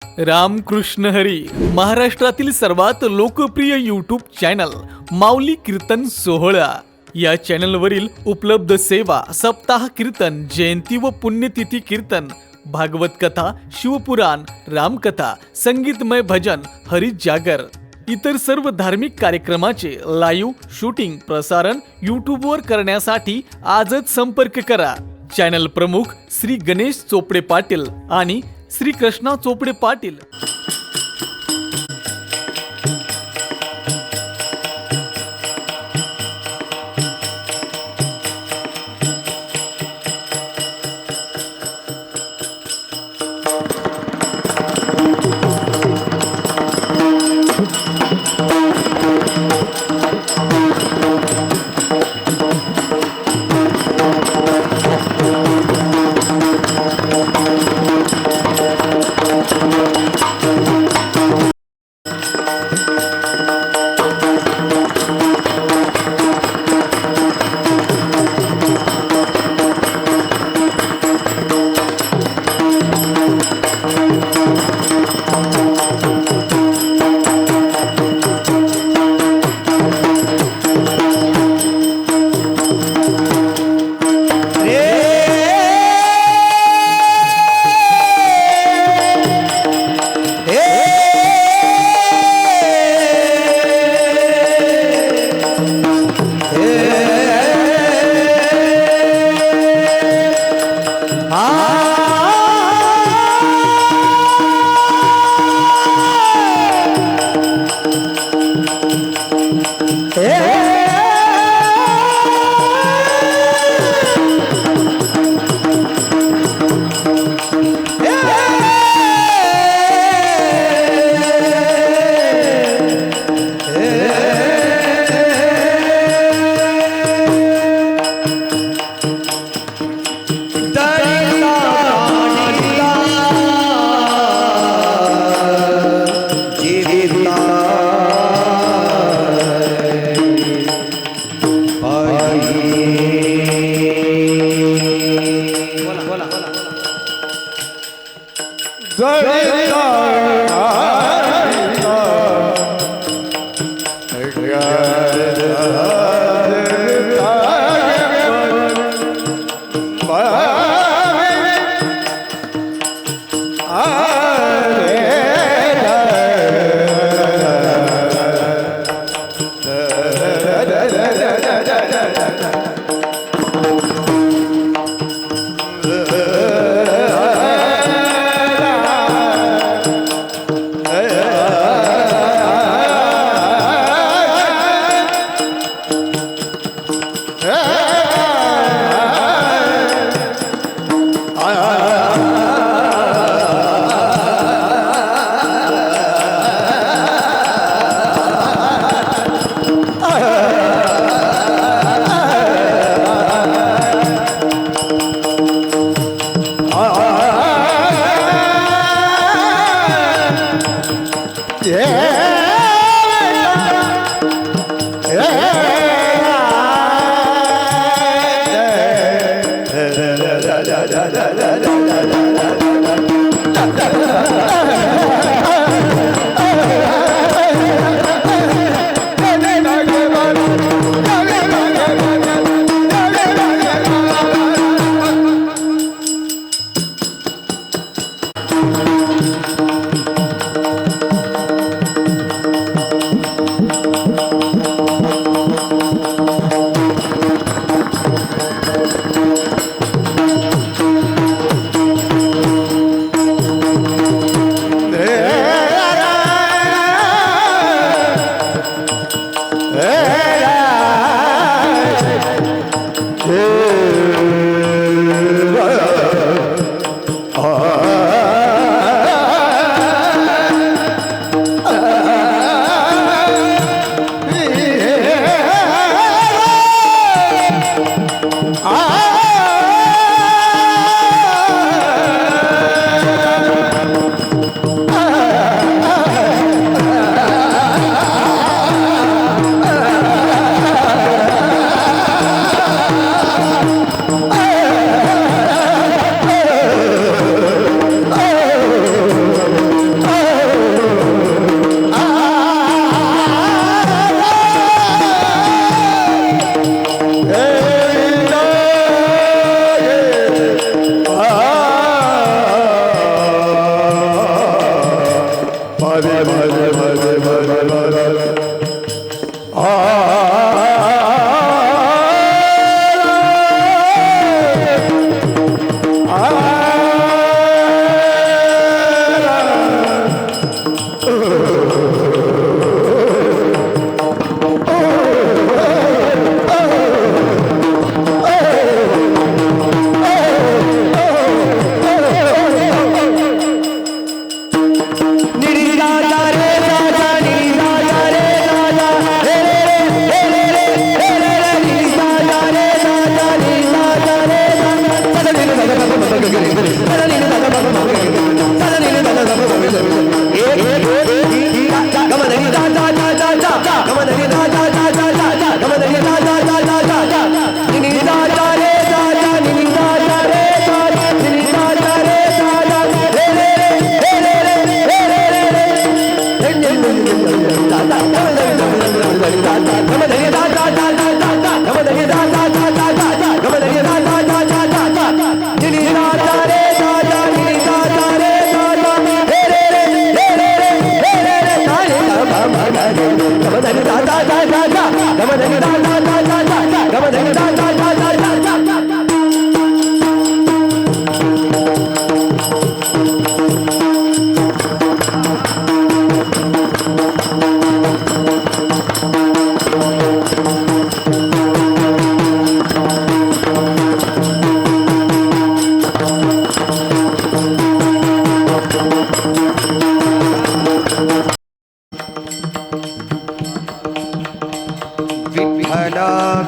रामकृष्ण हरी. महाराष्ट्रातील सर्वात लोकप्रिय यूट्यूब चॅनल माऊली कीर्तन सोहळा या चॅनलवरील उपलब्ध सेवा सप्ताह कीर्तन, जयंती व पुण्यतिथी कीर्तन, भागवत कथा, शिवपुराण, रामकथा, संगीतमय भजन, हरी जागर इतर सर्व धार्मिक कार्यक्रमाचे लाईव्ह शूटिंग प्रसारण यूट्यूबवर करण्यासाठी आजच संपर्क करा. चॅनल प्रमुख श्री गणेश चोपडे पाटील आणि श्री कृष्णा चोपडे पाटील.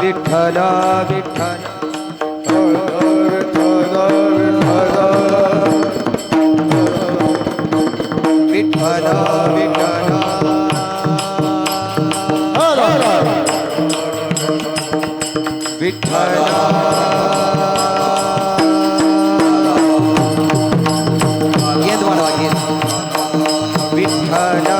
विठ्ठल विठ्ठल विठ्ठल विठ्ठल विठ्ठल येत वाढवा येत विठ्ठल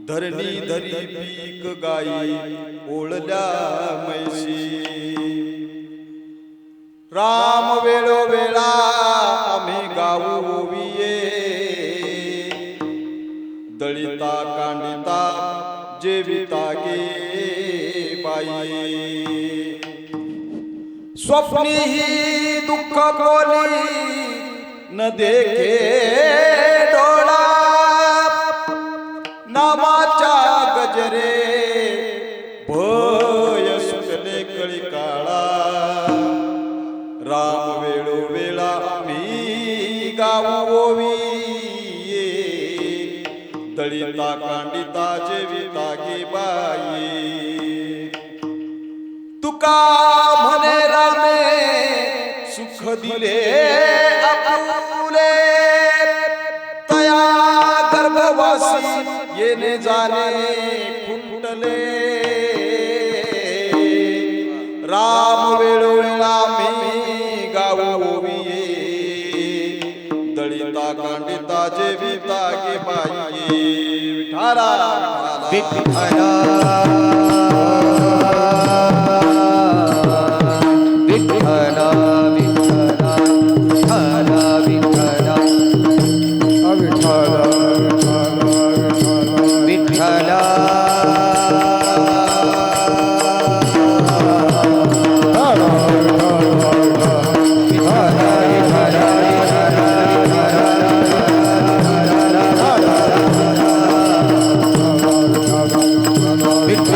धरणी धरी पीक गाई ओळल्या मैशी राम वेळोवेळा आम्ही गाऊ ओविये दळिता कांडिता जेविता गे बाई स्वप्नी ही दुःख कोली न देखे डोळा नामाच्या गजरे भय सुटले कळी काळा राम वेळोवेळा मी गाऊ ओविये दळिता कांडिता जेविता गे बाई तुका म्हणे रामे सुख दिले आपुले तया गर्भवासी येणे जाणे खुंटले राम वेळोवेळा मी गाऊ ओविये दळिता कांडिता जेविता गे बाई विठाला विठ्ठल विठ्ठल विठ्ठल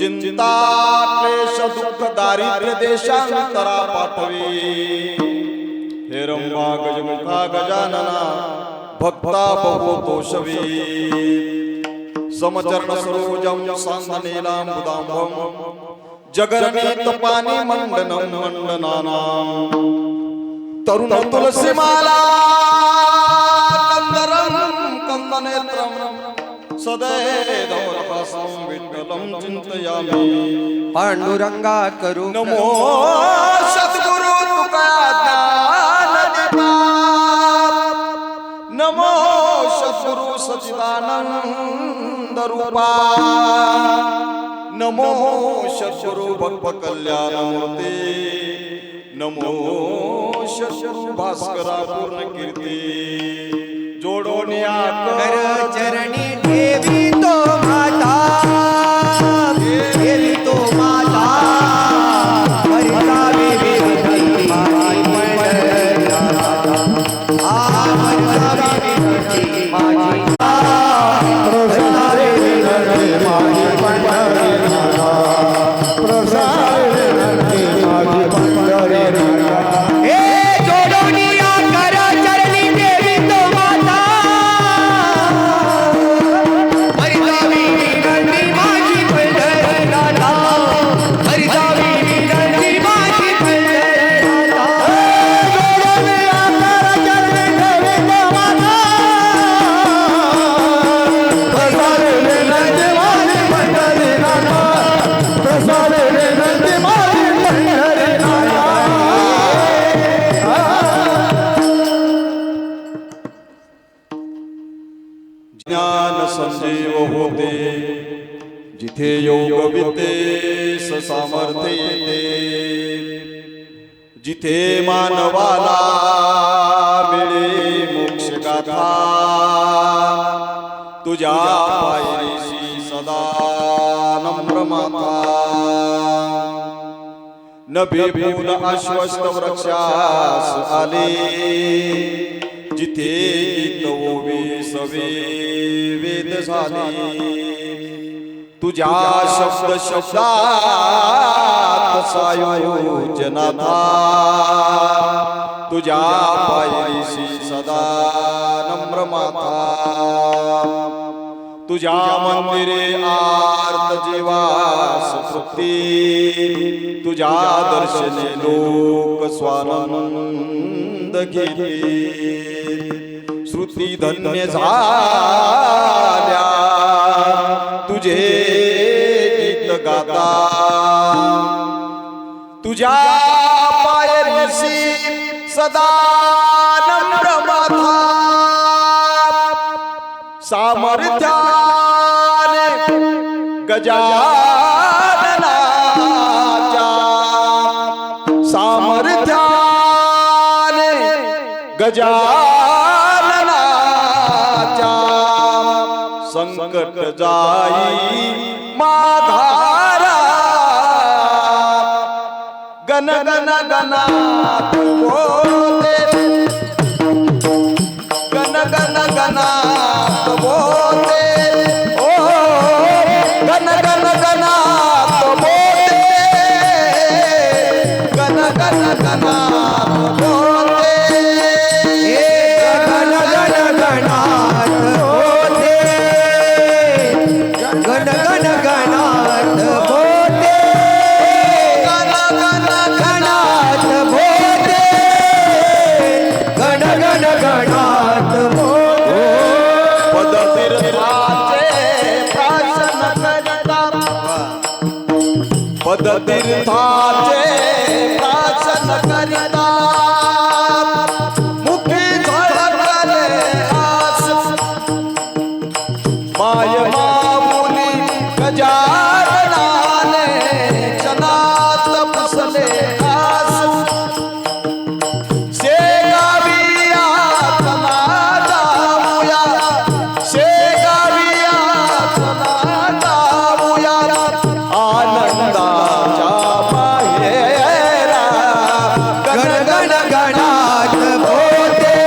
चिंता क्लेश दुःख दारिद्र्य देशांतरा पाठवी हे रंभा गजमुखा गजानना भक्ता बहुतोषवी समचरण सरोजम सांधनीलांबुदांबम जगरणीत पाणी मंडनम मंडनानाम तरुण तुलसी माला कंदरम कंदनेत्रम सदैवरपासं विठ्ठलं चिंतयामि पांडुरंगा करू नमो सद्गुरु तुका ज्ञानदीपा नमो सद्गुरु सच्चिदानंद रूपा नमो सद्गुरु भक्त कल्याणमूर्ती नमो सद्गुरु भास्करा पूर्ण कीर्ती जोडोनिया कर चरणी ठेवी तो माता ठेवी तो माता हरिता विविधती माझी पंढरनाथा आ हरिता विविधती माझी हरिता विविधती माझी पंढरनाथा प्रसाद विविधती माझी पंढरनाथा हे जोडोनिया कर चरणी ठेवी तो माता हरिता विविधती माझी पंढरनाथा हरिता विविधती माझी पंढरनाथा जोडोनिया कर चरणी ठेवी तो माता प्रसाद विविधती माझी पंढरनाथा प्रसाद विविधती माझी पंढरनाथा ज्ञान संजीव होते जिथे योग विते सामर्थ्य येते जिथे मानवाला मिळे मोक्ष गाथा तुझ्या पायरीशी सदा नम्र माथा नभे फूल आश्वस्त वृक्षास आले जिथे गीत ओवी सवे वेद झाले तुझ्या शब्द शब्दात सायोजनाथा तुझ्या पायरीशी सदा नम्र माथा तुझ्या मंदिरे आर्त जीवास तृप्ती तुझ्या दर्शने लोक स्वानंद घेते श्रुती धन्य झाल्या तुझे गीत गाता तुझ्या पायरीशी सदा नम्र माथा सामर्थ्याने गजाननाच्या सामर्थ्याने गजाननाच्या संकट जाई माघारा गण गण गणात बोले गण गण गणात बोले ओ गण गण गणात बोले गण गण गणात बोले हे गण गण गणात बोले गण गण गणात बोले गण गण गणात बोले गण गण गणात बोले पदतीर्थाचे प्राशन करिता मुखी झळकले आस माय माऊली गजाननाने क्षणात पुसले आस शेगाविया चला जाऊया शेगाविया चला जाऊया आनंदाच्या माहेरा गण गण गणात बोले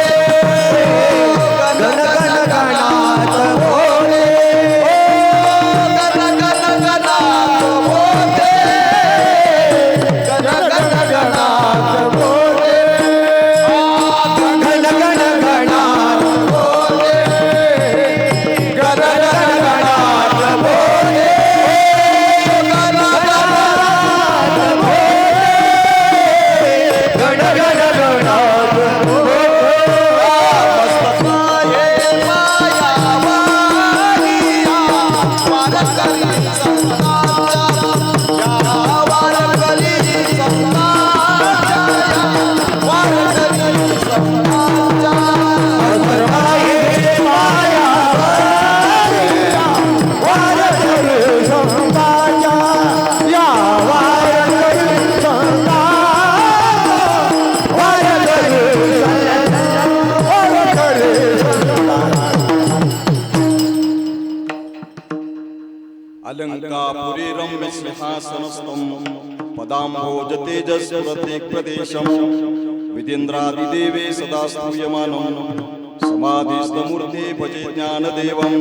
गण गण गणात बोले गण गण पुरी रम्य सिंहासनस्थं पदाम्भोज तेजस्फुरते प्रदेशं विदेन्द्रादिदेवे सदा स्तूयमानं समाधिस्थमूर्ते भजे ज्ञानदेवं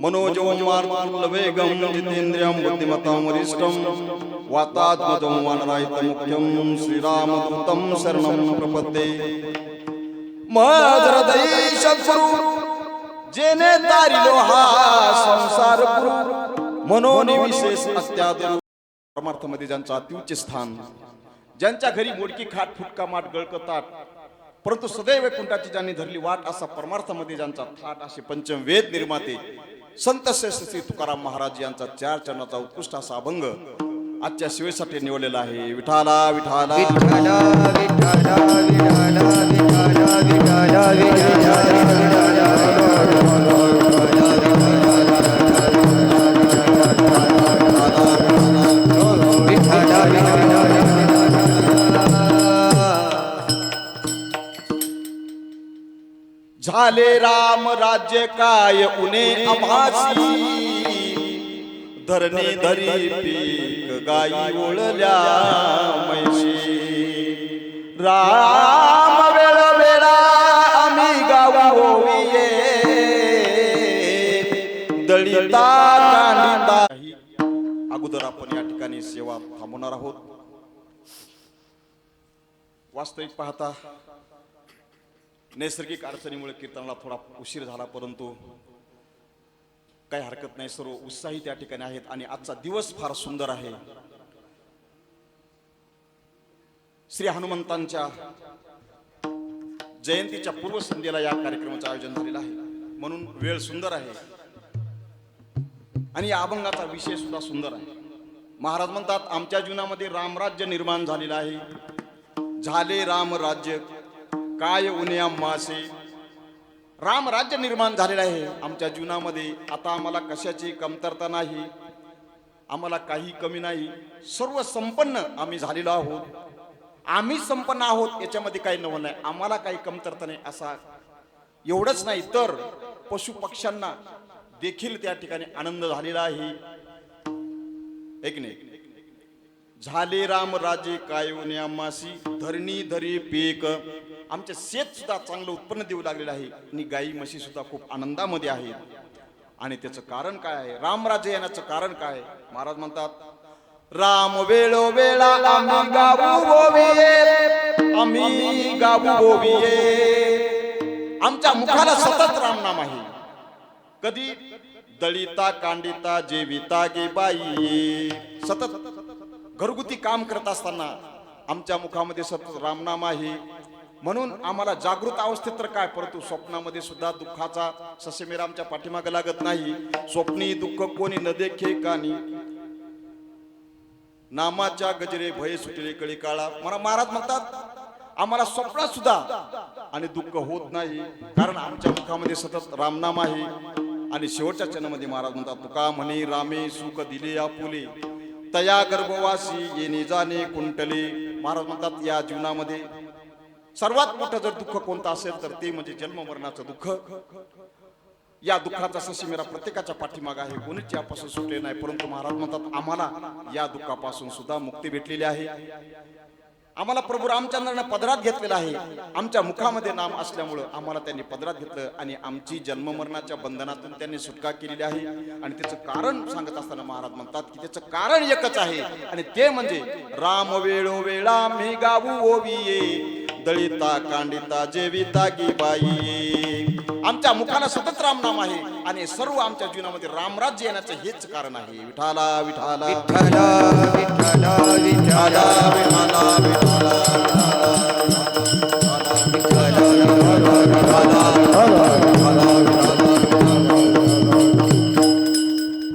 मनोजवं मार्गोल्लवेगं जितेन्द्रियं बुद्धिमतां वरिष्ठं वातात्मजं वानरायितमुख्यं श्रीरामदूतं शरणं प्रपद्ये मदहृदयी सद्गुरु जेने तारिलो हा संसार गुरु मनोनिविशेष अत्यादर परमार्थमध्ये ज्यांचं अत्युच्च स्थान, ज्यांच्या घरी मोडकी खाट फुटका माठ गळकतात परंतु सदैव वैकुंठाची ज्यांनी धरली वाट असा परमार्थामध्ये ज्यांचा थाट असे पंचम वेद निर्माते संत श्रेष्ठ श्री तुकाराम महाराज यांचा 4 चरणाचा उत्कृष्ट असा अभंग आजच्या शिवेसाठी निवडलेला आहे. विठाला विठाला विठ्ठला विठ्ठला विठ्ठला विठ्ठला झाले राम राज्य काय उने आभासी धरणी धरी पीक गाई ओळल्या मैशी राम वेळ वेळा आम्ही गावा होविये दळिता कांडिता. अगोदर आपण या ठिकाणी सेवा थांबवणार आहोत. वास्तविक पाहता नैसर्गिक अडचणीमुळे कीर्तनाला थोडा उशीर झाला परंतु काही हरकत नाही. सर्व उत्साही त्या ठिकाणी आहेत आणि आजचा दिवस फार सुंदर आहे. श्री हनुमंतांच्या जयंतीच्या पूर्वसंध्येला या कार्यक्रमाचं आयोजन झालेलं आहे म्हणून वेळ सुंदर आहे आणि या अभंगाचा विषय सुद्धा सुंदर आहे. महाराज म्हणतात आमच्या जीवनामध्ये रामराज्य निर्माण झालेलं आहे. झाले राम राज्य काय उन्या मासे. राम राज्य निर्माण झालेलं आहे आमच्या जीवनामध्ये. आता आम्हाला कशाची कमतरता नाही, आम्हाला काही कमी नाही, सर्व संपन्न आम्ही झालेलो आहोत. आम्ही संपन्न आहोत याच्यामध्ये काही नवं नाही, आम्हाला काही कमतरता नाही. असा एवढंच नाही तर पशु पक्ष्यांना देखील त्या ठिकाणी आनंद झालेला आहे. एक नाही झाले राम राजे काय उन्या मासी धरणी धरी पीक. आमचे शेत सुद्धा चांगलं उत्पन्न देऊ लागलेलं आहे आणि गाई म्हशी सुद्धा खूप आनंदामध्ये आहेत. आणि त्याचं कारण काय आहे, रामराज्य येण्याचं कारण काय. महाराज म्हणतात राम वेळो वेळा आम्ही गावू ओविये, आम्ही गावू ओविये. आमच्या मुखाला सतत रामनाम आहे. कधी दळिता कांडिता जेविता गे बाई. सतत घरगुती काम करत असताना आमच्या मुखामध्ये सतत रामनाम आहे. म्हणून आम्हाला जागृत अवस्थेत तर काय परंतु स्वप्नामध्ये सुद्धा दुःखाचा ससेमेर आमच्या पाठीमागे लागत नाही. स्वप्नी दुःख कोणी न देखे कानी नामाच्या गजरे भय सुटले कळी काळा. मला महाराज म्हणतात आम्हाला स्वप्नात सुद्धा आणि दुःख होत नाही कारण आमच्या मुखामध्ये सतत रामनाम आहे. आणि शेवटच्या चरणामध्ये महाराज म्हणतात तुका म्हणे रामे सुख दिले आपुले तया गर्भवासी येणे जाणे कुंटले. महाराज म्हणतात या जीवनामध्ये सर्वात मोठं जर दुःख कोणतं असेल तर ते म्हणजे जन्म मरणाचं दुःख. या दुःखाचा ससेमेरा प्रत्येकाच्या पाठीमागे आहे, कोणीच यापासून सुटले नाही. परंतु महाराज म्हणतात आम्हाला या दुःखापासून सुद्धा मुक्ती भेटलेली आहे. आम्हाला प्रभू रामचंद्राने पदरात घेतलेला आहे. आमच्या मुखामध्ये नाम असल्यामुळं आम्हाला त्यांनी पदरात घेतलं आणि आमची जन्म मरणाच्या बंधनातून त्यांनी सुटका केलेली आहे. आणि त्याचं कारण सांगत असताना महाराज म्हणतात की त्याचं कारण एकच आहे आणि ते म्हणजे राम वेळो वेळा मी गावू ओविये दळिता कांडिता जेविता गी बाई. आमच्या मुखाला सतत रामनाम आहे आणि सर्व आमच्या जीवनामध्ये रामराज्य येण्याचं हेच कारण आहे. विठाला विठाला विठ्ठला विठ्ठला विठ्ठला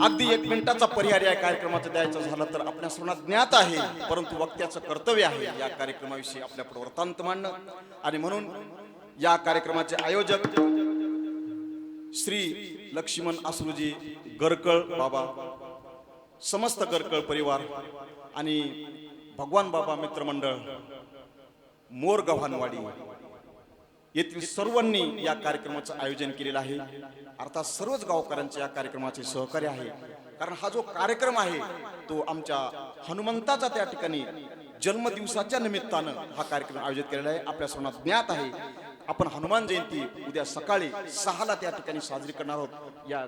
अगदी 1 मिनिटाचा परिहार या कार्यक्रमाचा द्यायचा झाला तर आपल्या सर्वांना ज्ञात आहे परंतु वक्त्याचं कर्तव्य आहे या कार्यक्रमाविषयी आपल्यापुढे वृत्तांत मांडणं. आणि म्हणून या कार्यक्रमाचे आयोजक श्री लक्ष्मण आसरूजी गरकळ बाबा, समस्त गरकळ परिवार आणि भगवान बाबा मित्रमंडळ मोर गव्हाणवाडी येथील सर्वांनी या कार्यक्रमाचं आयोजन केलेलं आहे. अर्थात सर्वच गावकऱ्यांचे या कार्यक्रमाचे सहकार्य आहे. कारण हा जो कार्यक्रम आहे तो आमच्या हनुमंताचा त्या ठिकाणी जन्मदिवसाच्या निमित्तानं हा कार्यक्रम आयोजित केलेला आहे. आपल्या सर्वांना ज्ञात आहे आपण हनुमान जयंती उद्या सकाळी 6ला त्या ठिकाणी साजरी करणार आहोत. या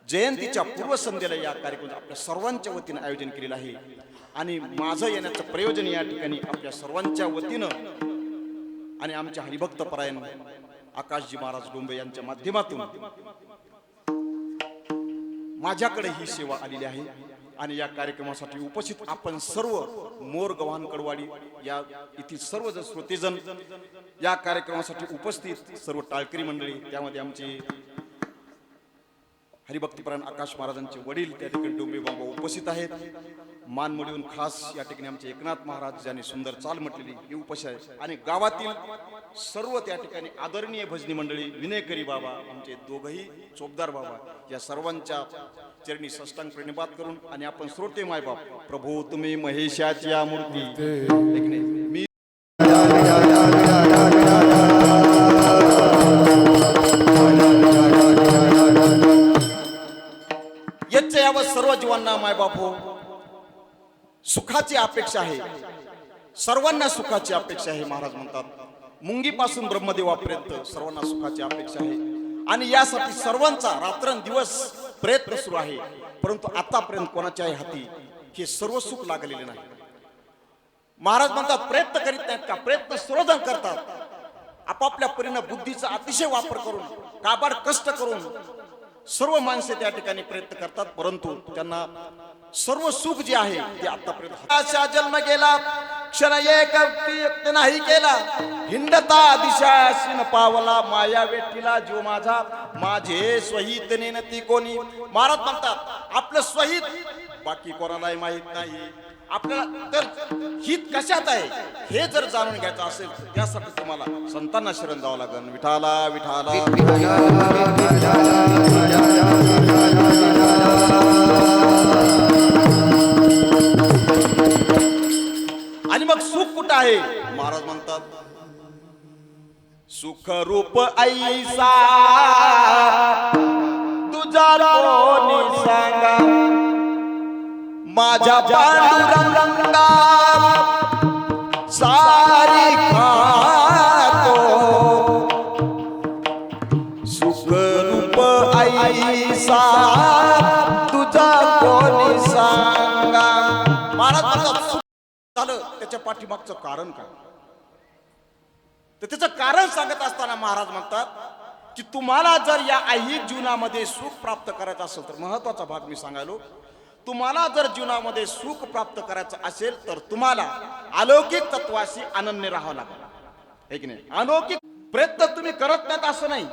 जयंतीच्या पूर्वसंध्येला या कार्यक्रमाचं आपल्या सर्वांच्या वतीनं आयोजन केलेलं आहे. आणि माझं येण्याचं प्रयोजन या ठिकाणी आपल्या सर्वांच्या वतीनं आणि आमच्या हरिभक्त परायण आकाशजी महाराज डोंबे यांच्या माध्यमातून माझ्याकडे ही सेवा आलेली आहे. आणि या कार्यक्रमासाठी उपस्थित आपण सर्व मोर गव्हाण कडवाडी या येथील सर्व श्रोतेजन, या कार्यक्रमासाठी उपस्थित सर्व टाळकरी मंडळी, त्यामध्ये आमचे हरिभक्तीपरायण आकाश महाराजांचे वडील त्या ठिकाणी डोंबे बाबा उपस्थित आहेत. मानमोडीहून खास या ठिकाणी आमचे एकनाथ महाराज ज्यांनी सुंदर चाल म्हटलेली हे उपस्थित आहेत. आणि गावातील सर्व त्या ठिकाणी आदरणीय भजनी मंडळी, विनयकरी बाबा, आमचे दोघही चोपदार बाबा, या सर्वांच्या चरणी साष्टांग प्रणिपात करून आणि आपण श्रोते मायबाप, प्रभू तुम्ही महेशाच्या मूर्ती एक नाही मी याच्या यावं सर्व जीवांना मायबाप हो, सुखाची अपेक्षा आहे. सर्वांना सुखाची अपेक्षा आहे. महाराज म्हणतात मुंगीपासून ब्रह्मदेवापर्यंत सर्वांना सुखाची अपेक्षा आहे. आणि यासाठी सर्वांचा रात्रंदिवस प्रयत्न सुरू आहे. परंतु आतापर्यंत कोणाच्याही हाती हे सर्व सुख लागलेले नाही. महाराज म्हणतात प्रयत्न करीत नाहीत का? प्रयत्न सर्वजण करतात. आपापल्या परीने बुद्धीचा अतिशय वापर करून, काबाड कष्ट करून सर्व माणसे त्या ठिकाणी प्रयत्न करतात. परंतु त्यांना सर्व सुख जे आहे ते आतापर्यंत अशा जन्म गेला क्षण एक व्यक्ती नाही केला, हिंडता दिशाशीन पावला, माया वेठीला जीव माझा, माझे स्वहित नेनती कोणी. महाराज म्हणतात आपलं स्वहित बाकी कोणालाही माहित नाही. आपल्याला तर हित कशात आहे हे जर जाणून घ्यायचं असेल त्यासाठी तुम्हाला संतांना शरण जावं लागेल. विठाला विठाला आणि मग सुख कुठं आहे? महाराज म्हणतात सुख रूप ऐसा तुझा कोणी सांगा, माझ्या पांडुरंगा सारी खातो. सुख रूप ऐसा तुझा कोणी सांगा. महाराज म्हणतात सुख झालं त्याच्या पाठीमागचं कारण काय? तर त्याचं कारण सांगत असताना महाराज म्हणतात की तुम्हाला जर या ऐहिक जीवनामध्ये सुख प्राप्त करायचं असेल तर महत्वाचा भाग मी सांगायलो, तुम्हाला जर जीवनामध्ये सुख प्राप्त करायचं असेल तर तुम्हाला अलौकिक तत्वाशी अनन्य राहावं लागेल. है की नाही? अलौकिक प्रयत्न तुम्ही करत नाहीत असं नाही.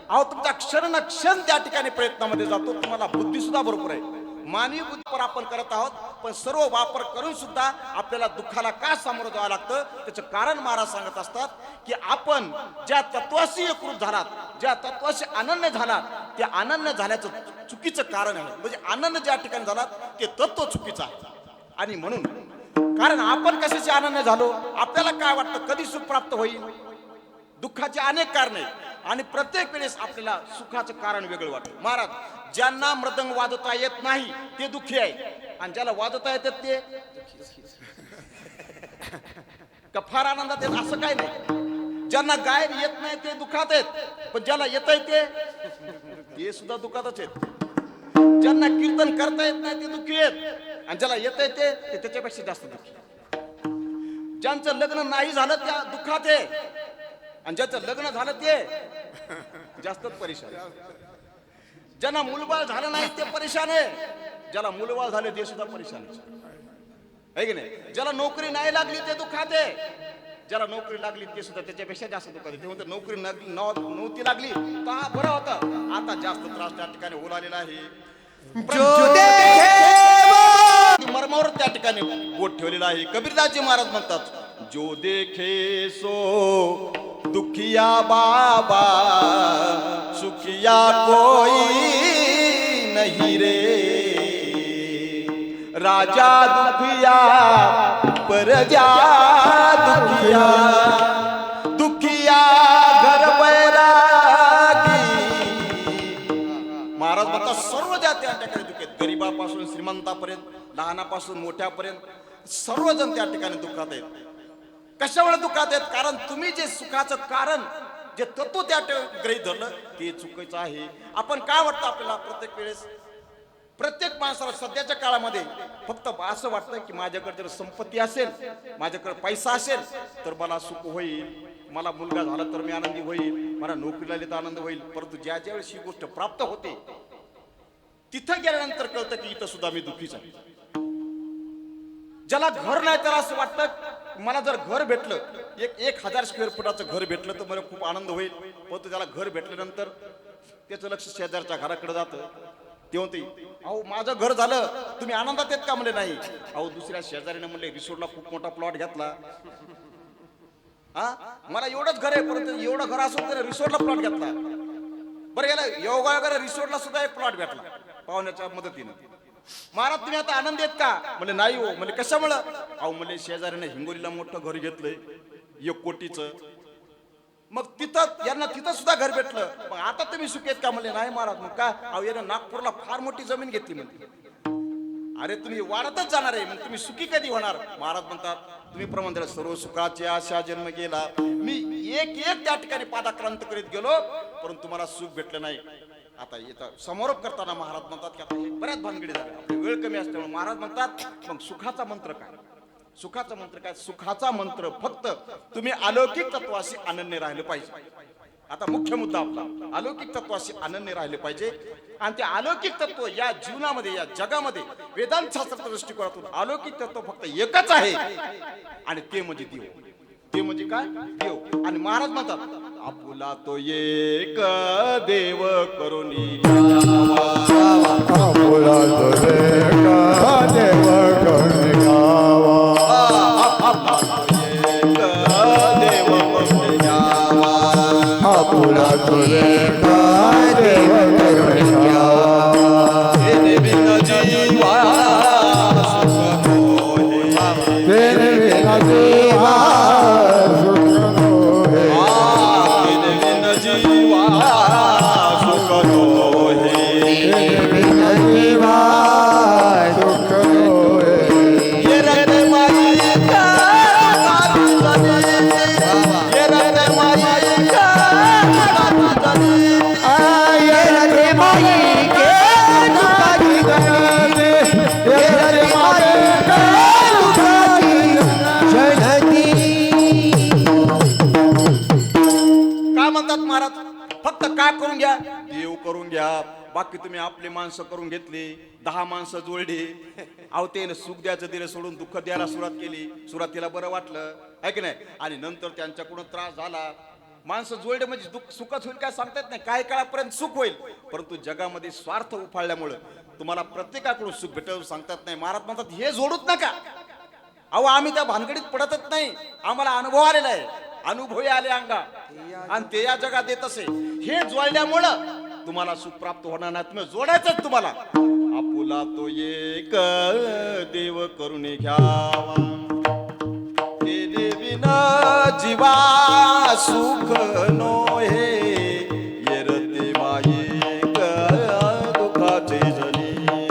अहो तुमचा क्षण न क्षण त्या ठिकाणी प्रयत्नामध्ये जातो. तुम्हाला बुद्धी सुद्धा भरपूर आहे. मानवी बुद्धीवर आपण करत आहोत, पण सर्व वापर करून सुद्धा आपल्याला दुःखाला का सामोरं जावं लागतं? त्याचं कारण महाराज सांगत असतात की आपण ज्या तत्वाशी एकरूप झालात, ज्या तत्वाशी अनन्य झालात, त्या अनन्य झाल्याचं चुकीचं कारण आहे. म्हणजे अनन्य ज्या ठिकाणी झालात ते तत्व चुकीचं आहे. आणि म्हणून कारण आपण कशाचे अनन्य झालो, आपल्याला काय वाटतं कधी सुख प्राप्त होईल? दुःखाचे अनेक कारण आहेत आणि प्रत्येक वेळेस आपल्याला सुखाचं कारण वेगळं वाटतं. महाराज ज्यांना मृदंग वाजवता येत नाही ते दुःखी आहे, आणि ज्याला वाजवता येतात ते का फार आनंदात येत असं काय नाही. ज्यांना गायन येत नाही ते दुःखात आहेत, पण ज्याला येत आहे ते सुद्धा दुःखातच आहेत. ज्यांना कीर्तन करता येत नाही ते दुःखी आहेत, आणि ज्याला येत आहे ते त्याच्यापेक्षा जास्त दुःखी. ज्यांचं लग्न नाही झालं त्या दुःखात आहे, आणि ज्याचं लग्न झालं ते जास्तच परेशान. ज्यांना मुलबाळ झालं नाही ते परेशान आहे, ज्याला मुलबाळ झाले ते सुद्धा परेशान आहे की नाही? ज्याला नोकरी नाही लागली ते दुःखात आहे, ज्याला नोकरी लागली ते सुद्धा त्याच्यापेक्षा जास्त दुःखात आहे. ते म्हणते नोकरी नव्हती लागली तर बरं होतं, आता जास्त त्रास त्या ठिकाणी होऊ लागलेला आहे. मर्मावर त्या ठिकाणी बोट ठेवलेला आहे. कबीरदासजी महाराज म्हणतात जो देखे सो दुखिया बाबा, सुखिया कोई नहीं रे. राजा दुखिया प्रजा दुखिया, दुखिया घर गरिबापासून श्रीमंतापर्यंत, लहानापासून मोठ्यापर्यंत सर्वजण त्या ठिकाणी दुःखात आहेत. कशामुळे दुःखात आहेत? कारण तुम्ही जे सुखाचं कारण, जे तत्व त्या गृहीत धरलं ते चुकीचं आहे. आपण काय वाटतं आपल्याला प्रत्येक वेळेस, प्रत्येक माणसाला सध्याच्या काळामध्ये फक्त असं वाटतं की माझ्याकडे जर संपत्ती असेल, माझ्याकडे पैसा असेल तर मला सुख होईल, मला मुलगा झाला तर मी आनंदी होईल, मला नोकरी लागली तर आनंद होईल. परंतु ज्या वेळेस ही गोष्ट प्राप्त होते तिथं गेल्यानंतर कळतं की इथं सुद्धा मी दुःखीच आहे. ज्याला घर नाही त्याला असं वाटतं मला जर घर भेटलं, 1000 स्क्वेअर फुटाचं घर भेटलं तर मला खूप आनंद होईल. परंतु त्याला घर भेटल्यानंतर त्याचं लक्ष शेजारच्या घराकडे जातं. ते म्हणते अहो माझं घर झालं, तुम्ही आनंदात येत का? म्हणले नाही. अहो दुसऱ्या शेजारीने म्हणले रिसोर्टला खूप मोठा प्लॉट घेतला. हा, मला एवढंच घर आहे, परंतु एवढं घर असून त्याने रिसोर्टला प्लॉट घेतला. बरं गेला योगा वगैरे रिसोर्टला सुद्धा एक प्लॉट भेटला पाहुण्याच्या मदतीनं. महाराज तुम्ही आता आनंद येत का? म्हणजे नाही हो. म्हणजे कशामुळं? अहो म्हणजे शेजारीने हिंगोलीला मोठं घर घेतलंय 1 कोटीचं, मग तिथं यांना तिथं सुद्धा घर भेटलं, मग आता तुम्ही सुखी आहेत का? म्हणले नाही महाराज. मग का? अहो यानं नागपूरला फार मोठी जमीन घेतली म्हणते. अरे तुम्ही वाढतच जाणार आहे, मग तुम्ही सुखी कधी होणार? महाराज म्हणतात तुम्ही प्रमाण दिलं, सर्व सुखाची आशा जन्म गेला, मी एक त्या ठिकाणी पादाक्रांत करीत गेलो, परंतु मला सुख भेटलं नाही. आता इथं समारोप करताना महाराज म्हणतात की आता बऱ्याच भानगडी झाल्या, आपली वेळ कमी असल्यामुळे महाराज म्हणतात मग सुखाचा मंत्र काय? सुखाचा मंत्र काय? सुखाचा मंत्र फक्त तुम्ही अलौकिक तत्वाशी अनन्य राहिले पाहिजे. आता मुख्य मुद्दा आपला अलौकिक तत्वाशी अनन्य राहिले पाहिजे. आणि ते अलौकिक तत्व या जीवनामध्ये, या जगामध्ये वेदांत शास्त्राच्या दृष्टिकोनातून अलौकिक तत्व फक्त एकच आहे, आणि ते म्हणजे देव. ते म्हणजे काय? देव. आणि महाराज म्हणतात आपुला तो एक देव करुणी घ्यावा, आपुला तो एक देव करुणी घ्यावा, एक देव करुणी घ्यावा, आपुला तो एक देव करुणी घ्यावा. तेरे बिन जीवा सुख मोहे, तेरे बिना जीवा सुख मोहे, तेरे बिन जीवा सुख मोहे, तेरे बिना जीवा सुख मोहे. ये रत्न माई का तुझे, ये रत्न माई का तुझे, ये रे माई के दुखाची गणती, ये रे माई के दुखाची गणती. काय म्हणतात महाराज? फक्त काय करून घ्या? देव करून घ्या. बाकी तुम्ही आपली माणसं करून घेतली, 10 माणसं जोडली. अहो ते सुख द्यायचं दिलं सोडून दुःख द्यायला सुरुवात केली. सुरुवातीला बरं वाटलं आहे की नाही, आणि नंतर त्यांच्याकडून त्रास झाला. माणसं जोडले म्हणजे दुःख सुखच होईल काय सांगता येत नाही, काही काळापर्यंत सुख होईल, परंतु जगामध्ये स्वार्थ उफाळल्यामुळे तुम्हाला प्रत्येकाकडून सुख भेटलं सांगतात नाही. महाराज म्हणतात हे जोडूच नका. अहो आम्ही त्या भानगडीत पडतच नाही, आम्हाला अनुभव आलेला आहे, अनुभवी आले अंगा, आणि ते या जगात येत असे. हे जोडल्यामुळं तुम्हाला सुख प्राप्त होणार नाही, तुम्ही जोडायचंच. तुम्हाला आपुला तो एक देव करून घ्यावा, तेरे बिना जीवा सुख नोहे, येरते मायेक दुखाचे जनिते,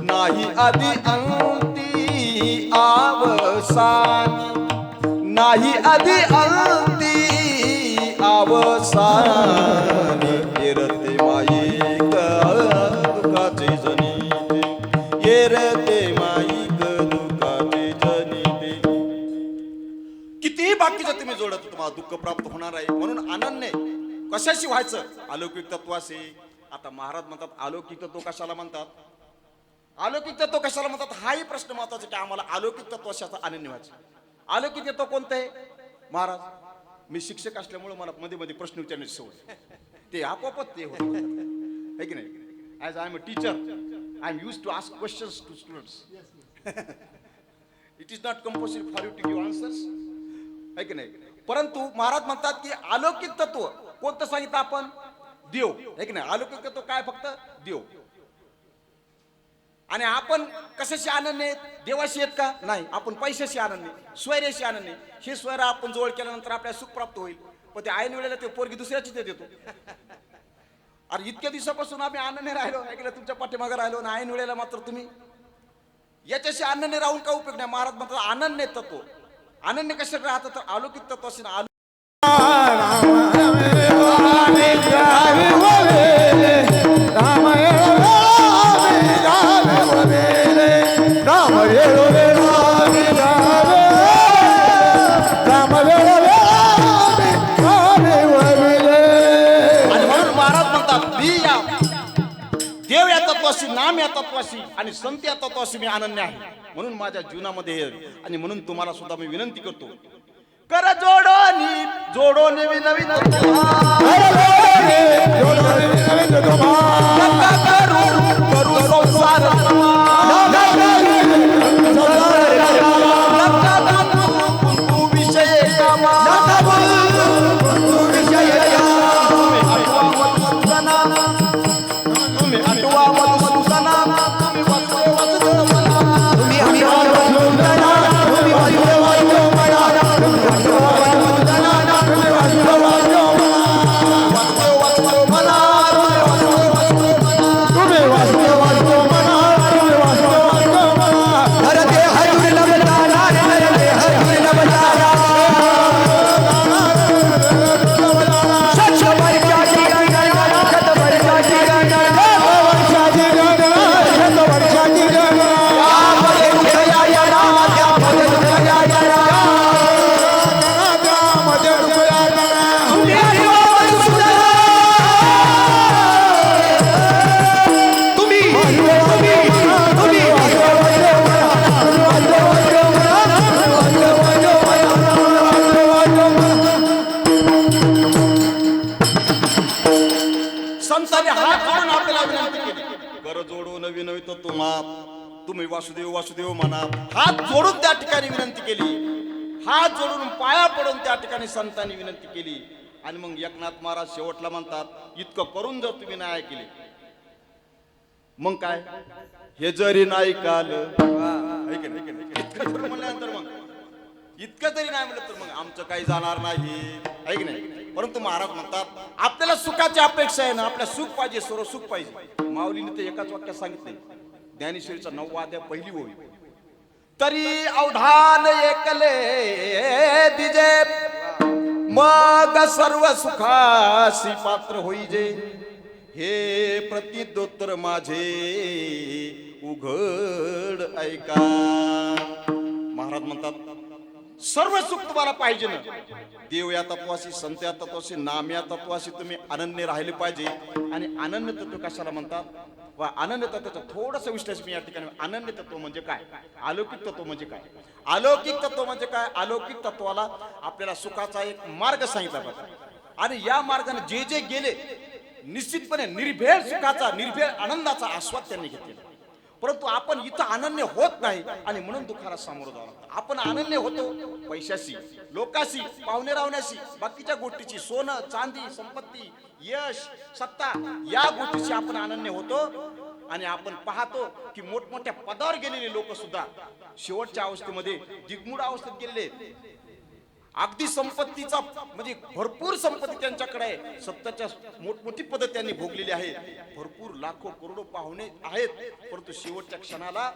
नाही आदि अंती आवसानी, नाही आदि अंती आवसानी, येरते मायेक दुखाचे जनिते, येरते मायेक दुखाचे जनिते. कितीही बाकीचं तुम्ही जोडत तुम्हाला दुःख प्राप्त होणार आहे. म्हणून अनन्य कशाशी व्हायचं? अलौकिक तत्वाशी. आता महाराज म्हणतात अलौकिक तत्व कशाला म्हणतात? अलौकिक तत्व कशाला म्हणतात हाही प्रश्न महत्वाचा की आम्हाला अलौकिक तत्वाशी आता अनन्य व्हायचं. अलौकिक तत्व कोणतं आहे? महाराज मी शिक्षक असल्यामुळे मला मध्ये मध्ये प्रश्न विचारण्याची सवय, ते आपोआपच ते होत आहे की नाही. As I am a teacher I am use to ask questions to students. It is not compulsory for you to give answers, आहे की नाही. परंतु महाराज म्हणतात की अलौकिक तत्व कोणतं सांगितलं आपण? देव, आहे की नाही. अलौकिक तत्व काय? फक्त देव. आणि आपण कशाशी अनन्य आहेत? देवाशी आहेत का? नाही. आपण पैशाशी अनन्य, स्वैर्याशी अनन्य. हे स्वैर आपण जवळ केल्यानंतर आपल्याला सुख प्राप्त होईल, पण ते ऐन वेळेला ते पोरगी दुसऱ्याची ते देतो. अरे इतक्या दिवसापासून आम्ही आनंदी राहिलो, ऐकलं तुमच्या पाठीमागे राहिलो ना, ऐन वेळेला मात्र तुम्ही याच्याशी अनन्य राहून का उपयोग नाही. महाराज म्हणतात अनन्य तत्व. अनन्य कशाला राहतं तर अलौकिक तत्व असेल. आणि म्हणून महाराज म्हणतात मी या देव या तत्वाशी, नाम या तत्वाशी आणि संत या तत्वाशी मी अनन्य आहे. म्हणून माझ्या जीवनामध्ये हे आणि म्हणून तुम्हाला सुद्धा मी विनंती करतो, कर जोडोनी विनवी करू संसार विषय तुम्ही आठवा मधुसूदना तुम्ही संतांनी हात जोडून आपल्याला विनंती केली, कर जोडून विनवितो तुम्हा तुम्ही वासुदेव वासुदेव म्हणा. हात जोडून त्या ठिकाणी विनंती केली, हात जोडून पाया पडून त्या ठिकाणी संतांनी विनंती केली. आणि मग एकनाथ महाराज शेवटला म्हणतात, इतकं करून जर तुम्ही नाही ऐकले मग काय, हे जरी नाही काल म्हणल्यानंतर मग इतकं तरी नाही म्हणलं तर मग आमचं काही जाणार नाही, ऐक नाही. परंतु महाराज म्हणतात आपल्याला सुखाची अपेक्षा आहे ना, आपल्या सुख पाहिजे, सर्व सुख पाहिजे. माऊलीने ते एकाच वाक्यात सांगितले, ज्ञानेश्वरीचा 9वा अध्याय पहिली ओवी, तरी अवधान एकले दिजे मग सर्व सुखासी पात्र होईजे. हे प्रतिदोत्तर माझे उघड ऐका. महाराज म्हणतात सर्व सुख तुम्हाला पाहिजे ना, देव या तत्वाशी, संत या तत्वाशी, नाम या तत्वाशी तुम्ही अनन्य राहिले पाहिजे. आणि अनन्य तत्व कशाला म्हणतात, वा अनन्य तत्वाचं थोडस विश्लेषण मी या ठिकाणी. अनन्य तत्व म्हणजे काय, अलौकिक तत्व म्हणजे काय. अलौकिक तत्व म्हणजे काय, अलौकिक तत्वाला आपल्याला सुखाचा एक मार्ग सांगितला पाहिजे. आणि या मार्गाने जे जे गेले निश्चितपणे निर्भेळ सुखाचा, निर्भेळ आनंदाचा आस्वाद त्यांनी घेतलेला. परंतु आपण इथं अनन्य होत नाही आणि म्हणून दुःखाला सामोरं जावं लागतं. आपण अनन्य होतो पैशाशी, लोकाशी, पाहुणे रावण्याशी, बाकीच्या गोष्टीची, सोनं चांदी, संपत्ती, यश, सत्ता या गोष्टीशी आपण अनन्य होतो. आणि आपण पाहतो की मोठमोठ्या पदावर गेलेले लोक सुद्धा शेवटच्या अवस्थेमध्ये दिग्मूढ अवस्थेत गेलेले. अगदी संपत्तीचा म्हणजे भरपूर संपत्ती त्यांच्याकडे आहे, सत्ताच्या मोठमोठी पद त्यांनी भोगलेली आहे, भरपूर लाखो करोडो पाहुणे आहेत, परंतु शेवटच्या क्षणाला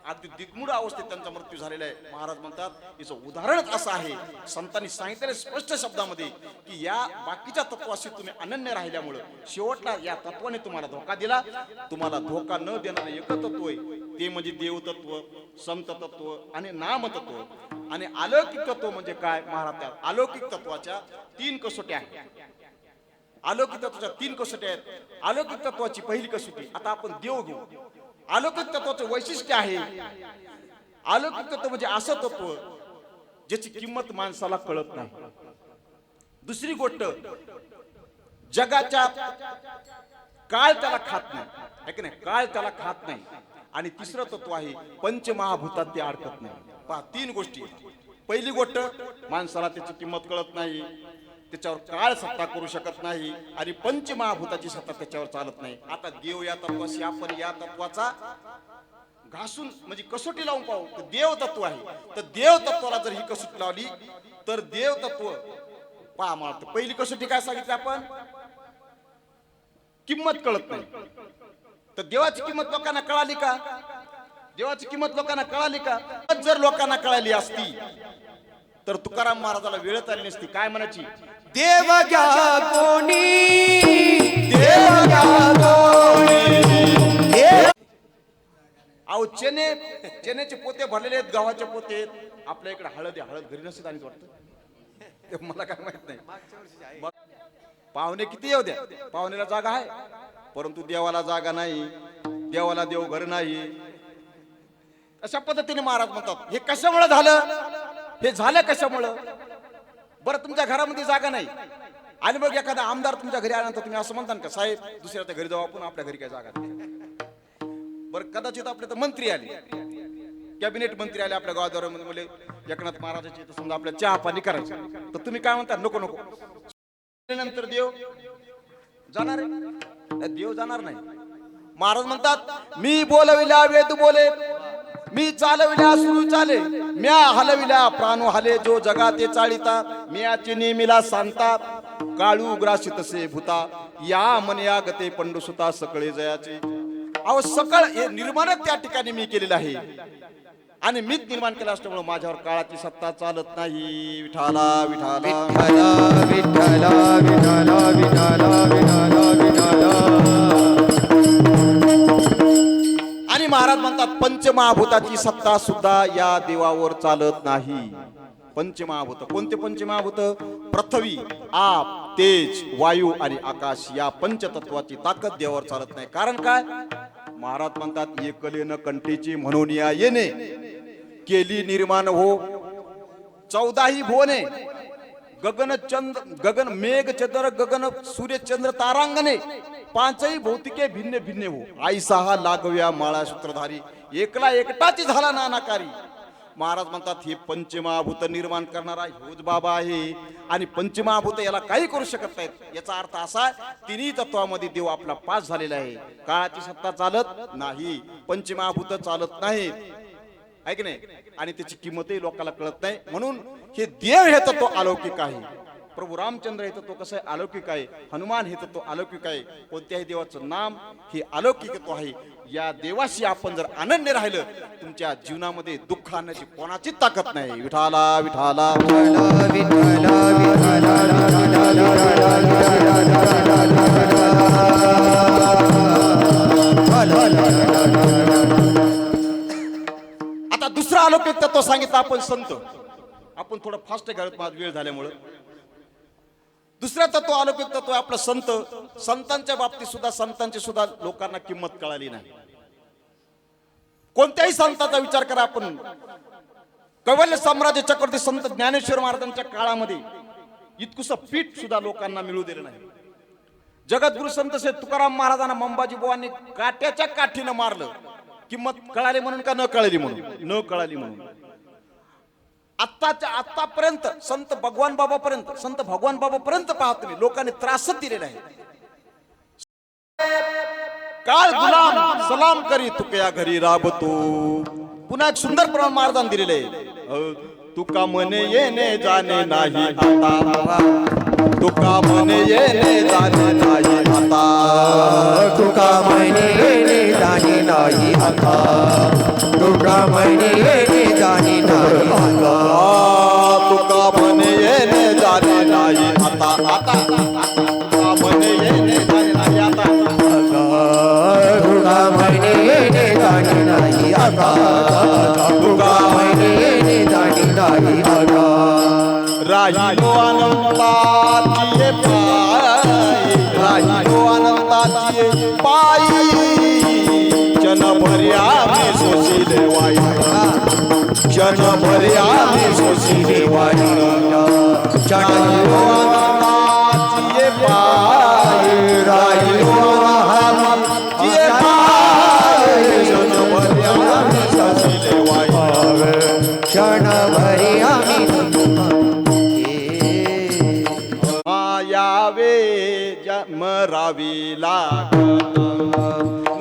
अगदी दिग्मूढ अवस्थेत त्यांचा मृत्यू झालेला आहे. महाराज म्हणतात याचं उदाहरणच असं आहे, संतांनी सांगितलेलं स्पष्ट शब्दामध्ये की या बाकीच्या तत्वाशी तुम्ही अनन्य राहिल्यामुळे शेवटला या तत्वाने तुम्हाला धोका दिला. तुम्हाला धोका न देणारं एकच तत्व आहे, ते म्हणजे देवतत्व, संत तत्व आणि नाम तत्व. आणि अलौकिक तत्व म्हणजे काय, महाराज अलौकिक तत्वाच्या 3 कसोट्या आहेत. अलौकिक तत्वाच्या 3 कसोट्या आहेत. अलौकिक तत्वाची पहिली कसोटी, आता आपण देव घेऊ. अलौकिक तत्वाचं वैशिष्ट्य आहे, अलौकिक तत्व म्हणजे असं तत्व ज्याची किंमत माणसाला कळत नाही. दुसरी गोष्ट, जगाच्या काळ त्याला खात नाही, है की नाही, काळ त्याला खात नाही. आणि तिसरं तत्व आहे पंचमहाभूतात ते अडकत नाही. पहा 3 गोष्टी. पहिली गोष्ट, माणसाला त्याची किंमत कळत नाही, त्याच्यावर काळ सत्ता करू शकत नाही, आणि पंचमहाभूताची सत्ता त्याच्यावर चालत नाही. आता देव या तत्वाशी आपण या तत्वाचा घासून म्हणजे कसोटी लावून पाहू. तर देव तत्व आहे, तर देव तत्वाला जर ही कसोटी लावली तर देव तत्व पहा. मला पहिली कसोटी काय सांगितली आपण, किंमत कळत नाही. तर देवाची किंमत लोकांना कळाली का? देवाची किंमत लोकांना कळाली का? जर लोकांना कळाली असती तर तुकाराम महाराजाला वेळच आली नसती. काय म्हणायची? देव घ्या कोणी, देव घ्या कोणी. अहो चेनेचे पोते भरलेले आहेत, गव्हाचे पोते आहेत. आपल्या इकडे हळद आहे, हळद घरी नसते आणि वाटतं ते मला काय माहित नाही. पाहुणे किती येऊ द्या, पाहुण्याला जागा आहे, परंतु देवाला जागा नाही, देवाला देव घर नाही. अशा पद्धतीने महाराज म्हणतात. हे कशामुळे झालं? हे झालं कशामुळं? बरं, तुमच्या घरामध्ये जागा नाही आणि मग एखादा आमदार तुमच्या घरी आल्यानंतर तुम्ही असं म्हणता का, साहेब दुसऱ्याच्या घरी जाऊ आपण, आपल्या घरी काय जागा नाही. बरं, कदाचित आपले तर मंत्री आले, कॅबिनेट मंत्री आले आपल्या गावाद्वारामध्ये, बोले एकनाथ महाराजाची इथं समजा आपल्या चहा पाणी करायचं, तर तुम्ही काय म्हणता? नको नको. नंतर देव जाणार आहे? देव जाणार नाही. महाराज म्हणतात, मी बोलविल्या वेद बोले, मी चालविल्या सुरू चाले, म्या हलविल्या प्राणू हले, जो जगा ते चाळीता, म्याची नेमिला सांगता, काळू ग्रासी तसे भूता, या मनया गते पंडुसुता सकळे जयाचे. अहो सकळ हे निर्माणच त्या ठिकाणी मी केलेलं आहे आणि मीच निर्माण केलं असल्यामुळे माझ्यावर काळाची सत्ता चालत नाही. विठाला विठाला विठ्ठला विठ्ठला विठ्ठला विठ्ठला विठ्ठला. आणि महाराज म्हणतात, पंचमहाभूताची सत्ता सुद्धा या देवावर चालत नाही. पंचमहाभूत कोणते? पंचमहाभूत पृथ्वी, आप, तेज, वायू आणि आकाश, या पंचतत्वाची ताकद देवावर चालत नाही. कारण काय? महाराज म्हणतात, एकलेन कंठीची म्हणून या येणे, केली निर्माण हो 14 भुवने, गगन चंद्र गगन मेघ चंद्र गगन सूर्य चंद्र तारांगणे, 5ही भौतिके भिन्न भिन्न हो, आई सहा लागव्या माळा सूत्रधारी, एकला एकटाची झाला नानाकारी. महाराज म्हणतात, हे पंचमहाभूत निर्माण करणारा ह्योच बाबा आहे आणि पंचमहाभूत याला काही करू शकत नाहीत. याचा अर्थ असा, तिन्ही तत्वामध्ये देव आपला पास झालेला आहे. काळाची सत्ता चालत नाही, पंचमहाभूत चालत नाहीत, आहे की नाही? आणि त्याची किंमतही लोकांना कळत नाही. म्हणून हे देव हे तत्व अलौकिक आहे. प्रभू रामचंद्र हे तत्व कसं आहे? अलौकिक आहे. हनुमान हे तत्व अलौकिक आहे. कोणत्याही देवाचं नाम हे अलौकिकत्व आहे. या देवाशी आपण जर अनन्य राहिलं, तुमच्या जीवनामध्ये दुःख आणण्याची कोणाचीच ताकद नाही. विठाला विठाला आता दुसरा अलौकिक तत्व सांगितलं आपण संत. आपण थोडं फास्ट घालत, माझा वेळ झाल्यामुळं. दुसरा तत्व अलौकिक तत्व आपलं संत. संतांच्या बाबतीत सुद्धा, संतांची सुद्धा लोकांना किंमत कळाली नाही. कोणत्याही संतांचा विचार करा आपण. कैवल्य साम्राज्य चक्रवर्ती संत ज्ञानेश्वर महाराजांच्या काळामध्ये इतकुसं पीठ सुद्धा लोकांना मिळू दिलं नाही. जगद्गुरु संत श्री तुकाराम महाराजांना मंबाजी बुवांनी काट्याच्या काठीनं मारलं. किंमत कळाली म्हणून का न कळाली म्हणून? न कळाली म्हणून. आतापर्यंत संत भगवान बाबापर्यंत, संत भगवान बाबापर्यंत पाहत तुम्ही, लोकांनी त्रासच दिलेला आहे. काळ गुलाम सलाम करी तुकया घरी राबतो. पुन्हा एक सुंदर प्रमाण महाराजांनी दिलेले आहे. तुका मने येणे जाणे नाही आता, तुका मने येणे जाणे नाही आता, तुका म्हणे येणे जाणे नाही आता, तुका म्हणे येणे जाणे नाही आता, तुका मने येणे जाणे नाही आता, आता तुका मने येणे जाणे नाही आता, तुका म्हणे येणे जाणे नाही आता, तुका म्हणे येणे जाणे नाही आता. राहिलो अनंताची पायी, राहिलो अनंताची पायी, क्षणभर्या मी सोशिले वाई, क्षणभर्या मी सोशिले वाई, राहिलो अनंताची पायी, राहिलो अनंताची पायी, क्षणभर्या मी सोशिले वाई, क्षणभरी आम्ही यावे मरावी लागत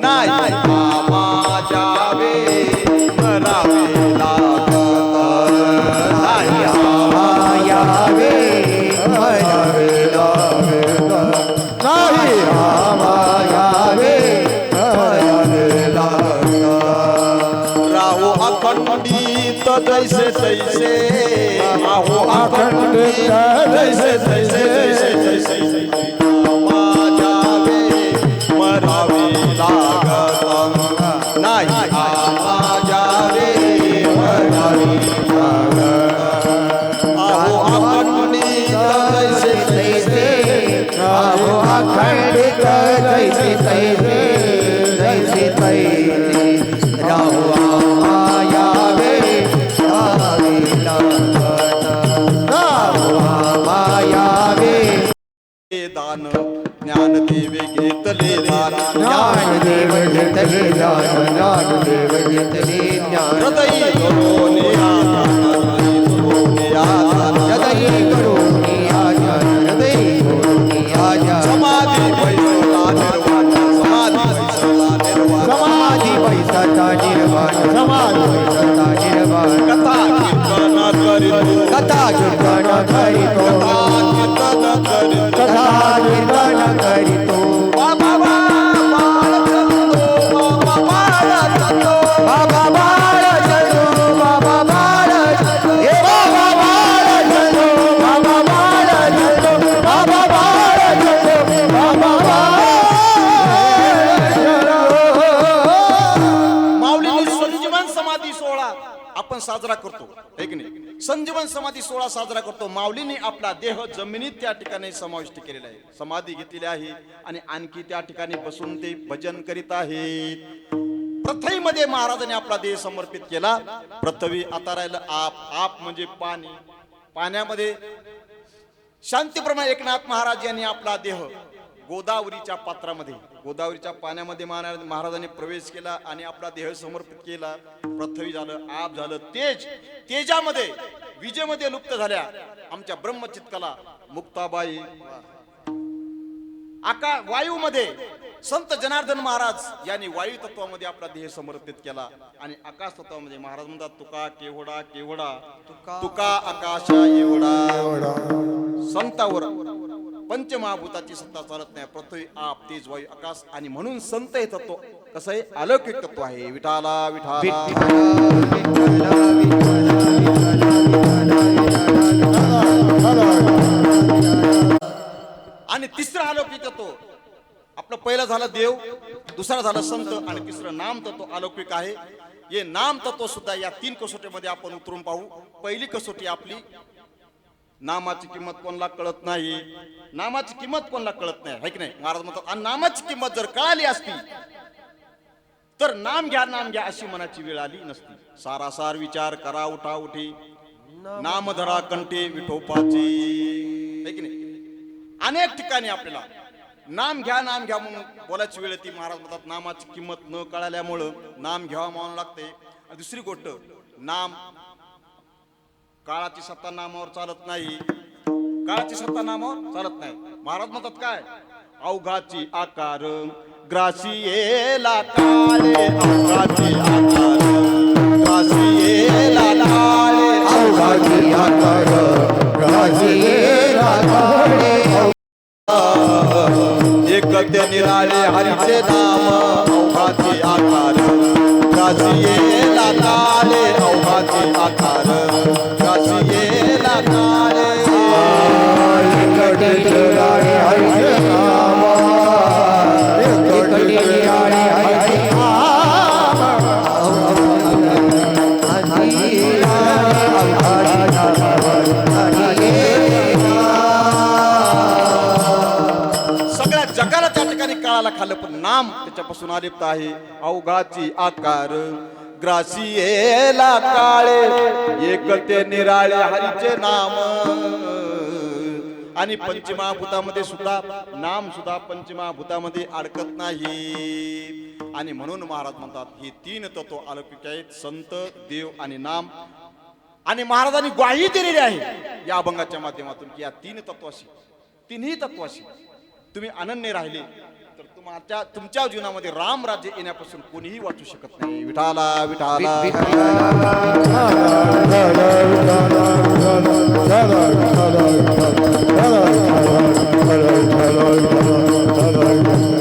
नाही, माझ्यावे मरावी लागत नाही, यावे मरावे लागत नाही, राहो अखंडित जैसे तैसे राहो अखंडित जैसे तैसे जैसे माझ्यावे मरावे लागत नाही माझ्यावे मरावे आहो अखंडित जैसे तैसे राहो अखंडित जैसे तैसे जैसे तैसे राहो मायावे आवे लागत राहो मायावे दान ज्ञानदेव घेतले दान ज्ञानदेव घेतले दान ज्ञानदेव घेतले ज्ञान हृदयी करून आदान हृदयी करून आज्ञान हृदयी करून आज्ञान समाधी पैसा निर्वाण समाधी पैसा निर्वाण समाधी पैसा निर्वाण समाधी पैसा निर्वाण कथा कीर्तन करीतो कथा कीर्तन करीतो कथा कीर्तन करीतो कथा कीर्तन करीतो बाबा बाळ चलो बाबा बाळ चलो बाबा बाळ चलो बाबा बाळ चलो बाबा बाळ चलो बाबा बाळ चलो माऊलीने संजीवन समाधी सोहळा आपण साजरा करतो है की नाही. संजीवन समाधी सोहळा साजरा करतो. माऊलीने आपला देह जमिनीत त्या ठिकाणी समाविष्ट केलेला आहे, समाधी घेतलेली आहे आणि आणखी त्या ठिकाणी बसून ते भजन करीत आहेत. पृथ्वीमध्ये महाराजांनी आपला देह समर्पित केला. पृथ्वी आता राहिलं आप, आप म्हणजे पाणी. पाण्यामध्ये शांतीप्रमाणे एकनाथ महाराज यांनी आपला देह गोदावरीच्या पात्रामध्ये, गोदावरीच्या पाण्यामध्ये महाराजांनी प्रवेश केला आणि आपला देह समर्पित केला. पृथ्वी झालं, आप झालं, तेज, तेजामध्ये विजेमध्ये लुप्त झाल्या आमच्या ब्रह्मचित्तकला मुक्ताबाई. वायूमध्ये संत जनार्दन महाराज यांनी वायू तत्वामध्ये आपला देह समर्पित केला आणि आकाश तत्वामध्ये महाराज म्हणतात तुका केवढा केवढा तुका आकाशा एवढा. संतावर पंचमहाभूताची सत्ता चालत नाही. पृथ्वी, आप, तेज, वायू, आकाश आणि म्हणून संत हे तत्व कसं आहे, अलौकिक तत्व आहे. विठाला विठाला आणि तिसरं अलौकिक तत्व आपलं पहिलं झालं देव, दुसरं झालं संत आणि तिसरं नाम तत्व अलौकिक आहे. हे नाम तत्व सुद्धा या 3 कसोटीमध्ये आपण उतरून पाहू. पहिली कसोटी आपली नामाची किंमत कोणाला कळत नाही. नामाची किंमत कोणाला कळत नाही, है की नाही. महाराज म्हणतात आणि नामाची किंमत जर कळाली असती तर नाम घ्या अशी मनाची वेळ आली नसती. सारासार विचार करा उठा उठी नाम धरा कंठे विठोपाची, है की नाही. अनेक ठिकाणी आपल्याला नाम घ्या म्हणून बोलायची वेळ येते. महाराज म्हणतात नामाची किंमत न कळाल्यामुळं नाम घ्यावा म्हणून लागते. आणि दुसरी गोष्ट, नाम काळाची सत्ता नामावर चालत नाही, काळाची सत्ता नामावर चालत नाही. महाराज म्हणतात काय, अवघाची आकार ग्रासियेला काळे, अवघाची आकार ग्रासियेला काळे, अवघाची आकार ग्रासियेला काळे. एकते निराळे हरीचे नाम, अवघाची आकार ग्रासियेला काळे, अवघाची आकार ग्रासियेला काळे. एकटे निराळे हरीचे नाम, एकटे निराळे हरीचे नाम, सगळ्या जगाला त्या ठिकाणी काळाला खाल्लं पण नाम त्याच्यापासून अलिप्त आहे. अवघाची आकार ग्रासियेला काळे, एकटे निराळे हरीचे नाम. आणि पंचमहाभूतामध्ये सुद्धा नाम सुद्धा पंचमहाभूतामध्ये अडकत नाही. आणि म्हणून महाराज म्हणतात हे 3 तत्व अलौकिक आहेत, संत, देव आणि नाम. आणि महाराजांनी ग्वाही दिलेली आहे या अभंगाच्या माध्यमातून की या 3 तत्वाशी, 3ही तत्वाशी तुम्ही अनन्य राहिले तर तुमच्या जीवनामध्ये राम राज्य येण्यापासून कोणीही वाचू शकत नाही. विठाला विठाला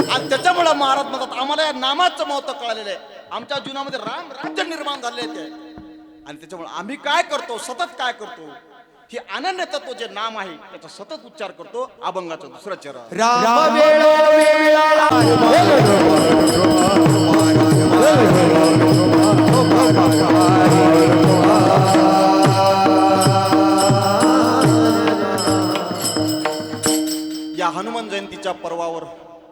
आणि त्याच्यामुळे महाराज म्हणतात आम्हाला या नामाचं महत्व कळालेलं आहे. आमच्या जीवनामध्ये राम राज्य निर्माण झाले ते आणि त्याच्यामुळे आम्ही काय करतो, सतत काय करतो, हे अनन्य तत्व जे नाम आहे त्याचा सतत उच्चार करतो. अभंगाचं दुसरं चरण. राम वेळोवेळा या हनुमान जयंतीच्या पर्वावर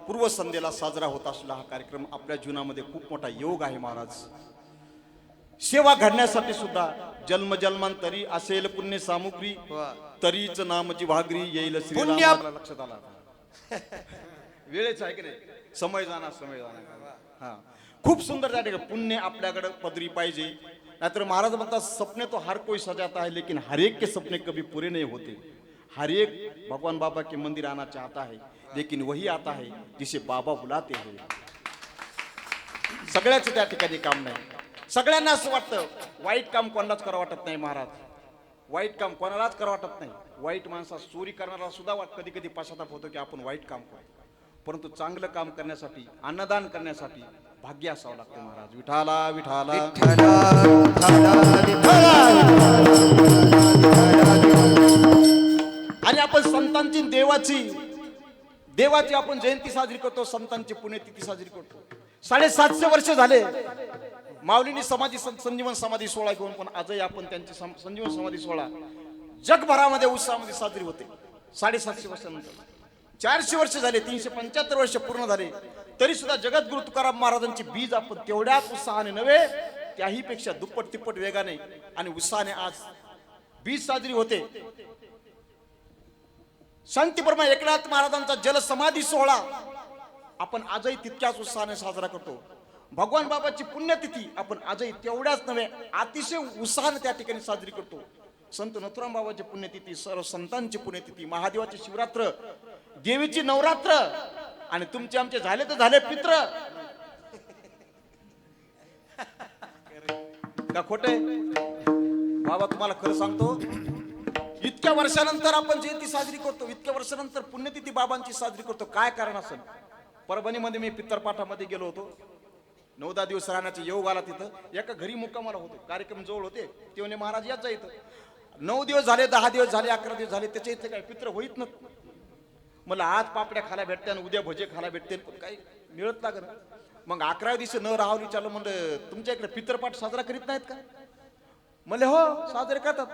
पूर्वसंध्येला साजरा होत असलेला हा कार्यक्रम आपल्या जीवनामध्ये खूप मोठा योग आहे महाराज. सेवा घडण्यासाठी सुद्धा जन्मजन्मांतरी असेल पुण्य सामुग्री, तरीच नामची भागरी येईल श्रीरामाला. लक्षात आला वेळेच आहे की नाही, समय जाणार. हा खूप सुंदर त्या ठिकाणी पुण्य आपल्याकडे पदरी पाहिजे. नाहीतर महाराज म्हणतात सपने तो हर कोई सजाता है लेकिन हर एक के सपने कभी पूरे नहीं होते. हर एक भगवान बाबा के मंदिर आना चाहता है लेकिन वही आता है जिसे बाबा बुलाते हैं. सगळ्याच त्या ठिकाणी काम नाही. सगळ्यांना असं वाटतं वाईट काम कोणालाच करावं वाटत नाही महाराज. वाईट काम कोणालाच करावं वाटत नाही. वाईट माणसा चोरी करणारा सुद्धा कधी कधी पश्चाताप होतो की आपण वाईट काम करतो. परंतु चांगलं काम करण्यासाठी, अन्नदान करण्यासाठी भाग्य असावं लागतं महाराज. विठाला विठाला आणि आपण संतांची देवाची आपण जयंती साजरी करतो, संतांची पुण्यतिथी साजरी करतो. 750 वर्ष झाले माऊलींनी संजीवन समाधी सोहळा घेऊन, पण आजही आपण त्यांची संजीवन समाधी सोहळा जगभरामध्ये उत्साहामध्ये साजरी होते. 750 वर्षानंतर 400 वर्ष झाले, 375 वर्ष पूर्ण झाले, तरी सुद्धा जगद्गुरु तुकाराम महाराजांची बीज आपण तेवढ्याच उत्साहाने नव्हे त्याही पेक्षा दुप्पट तिप्पट वेगाने आणि उत्साहाने आज बीज साजरी होते. शांतीपरमा एकनाथ महाराजांचा जलसमाधी सोहळा आपण आजही तितक्याच उत्साहाने साजरा करतो. भगवान बाबाची पुण्यतिथी आपण आजही तेवढ्याच नव्हे अतिशय उत्साहाने त्या ठिकाणी साजरी करतो. संत नथुराम बाबाची पुण्यतिथी, सर्व संतांची पुण्यतिथी, महादेवाची शिवरात्र, देवीची नवरात्र आणि तुमचे आमचे झाले तर झाले पित्र. का खोटे बाबा? तुम्हाला खरं सांगतो, इतक्या वर्षानंतर आपण जयंती साजरी करतो, इतक्या वर्षानंतर पुण्यतिथी बाबांची साजरी करतो. काय कारण असेल? परभणीमध्ये मी पित्तरपाठामध्ये गेलो होतो. 9-10 दिवस राहण्याचा योग आला. तिथं एका घरी मुक्कामाला होतो. कार्यक्रम जवळ होते. ते म्हणे महाराज याच जा इथं. 9 दिवस झाले, 10 दिवस झाले, 11 दिवस झाले, त्याच्या इथे काय पित्र होईत ना. मला आज पापड्या खायला भेटते आणि उद्या भजे खायला भेटते, पण काही मिळत लागत. मग 11व्या दिवशी न राहावं विचारलं, म्हणलं तुमच्या इकडे पितरपाठ साजरा करीत नाहीत का? म्हणले हो साजरे करतात.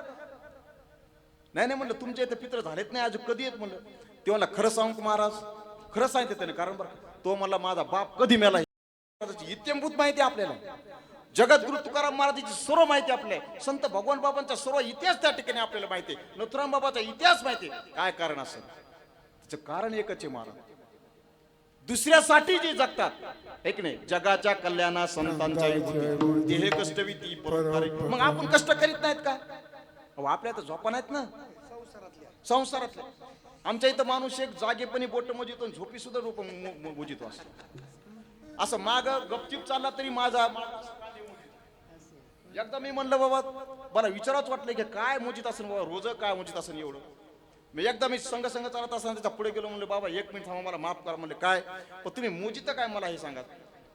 नाही नाही म्हणलं तुमच्या इथे पित्र झालेत नाही अजून, कधी येत म्हणलं. ते मला खरं सांगू महाराज, खरं सांगितलं त्याने. कारण बरं तो मला माझा बाप कधी मेला इत्यंभूत माहिती आपल्याला. जगद्गुरु तुकाराम महाराजांची सर्व माहिती आपल्याला, संत भगवान बाबांचा सर्व इतिहास त्या ठिकाणी आपल्याला माहिती आहे. नथुराम बाबाचा इतिहास माहिती. काय कारण असेल? त्याचं कारण एकच आहे महाराज, दुसऱ्यासाठी जे जगतात एक नाही, जगाच्या कल्याणा संतांच्या देह कष्टविती परोपकारी. मग आपण कष्ट करीत नाहीत का? आपल्या तर झोपा नाहीत ना संसारातल्या. आमच्या इथं माणूस एक जागेपणी बोट मोजितो, झोपी सुद्धा रोप मोजितो. असं माग गपचिप चालला तरी माझा. एकदा मी म्हणलं बाबा मला विचाराच वाटलं की काय मोजित असेल बाबा, रोज काय मोजित असेल एवढं. मी एकदा मी संघ चालत असताना त्याच्या पुढे गेलो. म्हणलं बाबा 1 मिनिट थांबा, मला माफ करा. म्हणले काय? पण तुम्ही मोजित काय मला हे सांगा.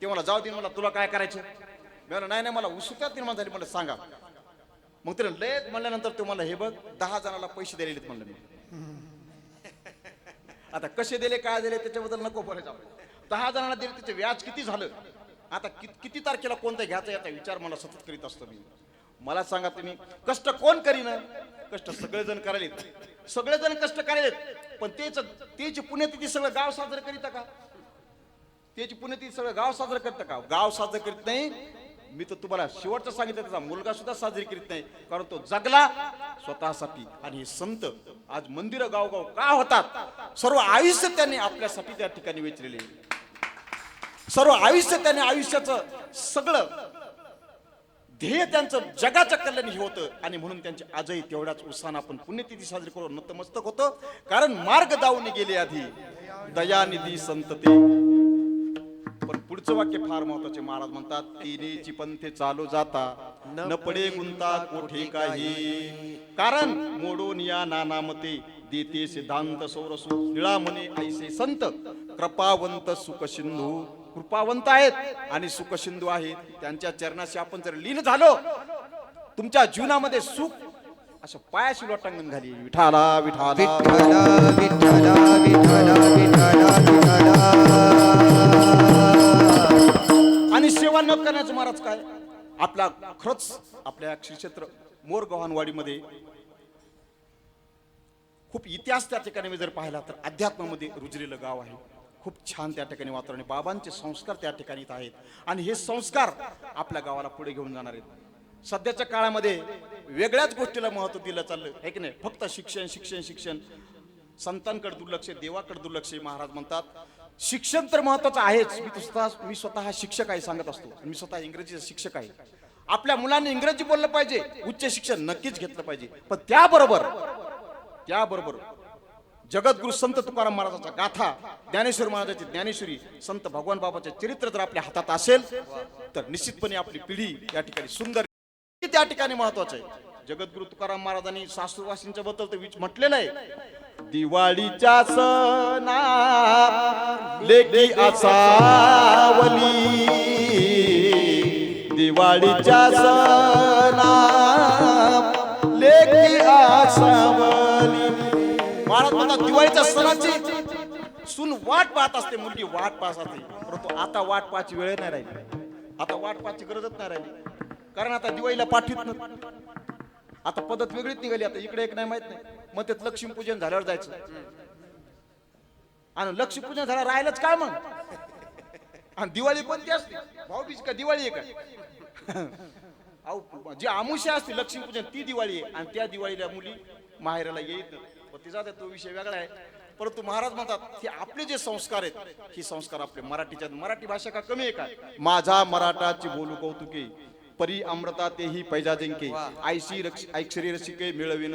ते मला जाऊ दे, मला तुला काय करायचं? मी म्हणलं नाही नाही मला उत्सुकता निर्माण झाली, मला सांगा. मग त्याने लय म्हणल्यानंतर तो मला हे बघ 10 जणांना पैसे दिलेत म्हणलं मी. आता कसे दिले काय दिले त्याच्याबद्दल नको बोलायचं आपण. 10 जणांना दिले, त्याचे व्याज किती झालं, आता किती तारखेला कोणतं घ्यायचं याचा विचार मला सतत करीत असतो मी. मला सांगा तुम्ही कष्ट कोण करीन? कष्ट सगळेजण करायलेत, सगळेजण कष्ट करायलेत, पण त्याची पुण्यतिथी सगळं गाव साजरं करीत का? त्याची पुण्यतिथी सगळं गाव साजरं करतं का? गाव साजरं करीत नाही. मी तर तुम्हाला शेवटचं सांगितलं, त्याचा मुलगा सुद्धा साजरी करीत नाही, कारण तो जगला स्वतःसाठी. आणि हे संत आज मंदिर गावगाव का होतात? सर्व आयुष्य त्यांनी आपल्यासाठी त्या ठिकाणी वेचलेले. सर्व आयुष्य त्यांनी आयुष्याचं सगळं ध्येय त्यांचं जगाच्या कल्याणी होतं. आणि म्हणून त्यांची आजही तेवढ्याच उत्साहानं आपण पुण्यतिथी साजरी करून नतमस्तक होतो. कारण मार्ग दावून गेले आधी दयानिधी संत ते. पण पुढचं वाक्य फार महत्वाचे. महाराज म्हणतात तिन्हीची पंथे चालू जाता न पडे गुंता कोठे काही. कारण मोडून या नानामते देते सिद्धांत सौरसु निळा म्हणे ऐसे संत कृपावंत सुख सिंधू कृपावंत आहेत आणि सुखसिंधू आहेत. त्यांच्या चरणाशी आपण जर लीन झालो, तुमच्या जीवनामध्ये सुख असं पायाशी लोटांगण घाली. विठाला विठाला विठ्ठला विठ्ठला विठ्ठला विठ्ठला विठ्ठला. आणि सेवा न करण्याचं महाराज काय. आपला खरंच आपल्या श्री क्षेत्र मोरगव्हाणवाडीमध्ये खूप इतिहास त्या ठिकाणी मी जर पाहिला तर अध्यात्मामध्ये रुजलेलं गाव आहे. खूप छान त्या ठिकाणी वातावरण आहे. बाबांचे संस्कार त्या ठिकाणी आहेत आणि हे संस्कार आपल्या गावाला पुढे घेऊन जाणार आहेत. सध्याच्या काळामध्ये वेगळ्याच गोष्टीला महत्व दिलं चाललं आहे की नाही. फक्त शिक्षण शिक्षण शिक्षण, संतांकडे दुर्लक्ष, देवाकडे दुर्लक्ष. महाराज म्हणतात शिक्षण तर महत्वाचं आहेच. मी स्वतः शिक्षक आहे सांगत असतो. मी स्वतः इंग्रजीचा शिक्षक आहे. आपल्या मुलांनी इंग्रजी बोललं पाहिजे, उच्च शिक्षण नक्कीच घेतलं पाहिजे. पण त्याबरोबर जगद्गुरु संत तुकाराम महाराजांचा गाथा, ज्ञानेश्वर महाराजांची ज्ञानेश्वरी, संत भगवान बाबाचे चरित्र जर आपल्या हातात असेल तर निश्चितपणे आपली पिढी या ठिकाणी सुंदर, त्या ठिकाणी महत्वाचं आहे. जगद्गुरु तुकाराम महाराजांनी सासूरवासींच्या बद्दल तर म्हटलेलं आहे, दिवाळीच्या सणा लेकी असावली, दिवाळीच्या सणा लेकी असावली. महाराज म्हणतात दिवाळीच्या सणाची सून वाट पाहत असते, मुलगी वाट पाहत असते. परंतु आता वाट पाहायची वेळ नाही राहिली, आता वाट पाहायची गरजच नाही राहिली. कारण आता दिवाळीला पाठवत ना, आता पद्धत वेगळीच निघाली. आता इकडे एक नाही माहित नाही, मग त्यात लक्ष्मीपूजन झाल्यावर जायचं. आणि लक्ष्मीपूजन झालं राहिलंच काय मग. आणि दिवाळी कोणती असते, भाऊबीज का दिवाळी आहे का. अहो जी आमुष्या असते लक्ष्मीपूजन ती दिवाळी आहे. आणि त्या दिवाळीला मुली माहेराला येत तिचा तो विषय वेगळा आहे. परंतु महाराज म्हणतात की आपले जे संस्कार आहेत, ही संस्कार आपले मराठीच्या, मराठी भाषा का कमी आहे का. माझा मराठाची बोलू कौतुके, परी अमृता तेही पैजा जिंके, आयशी ऐक्षरी रसिके मिळविन.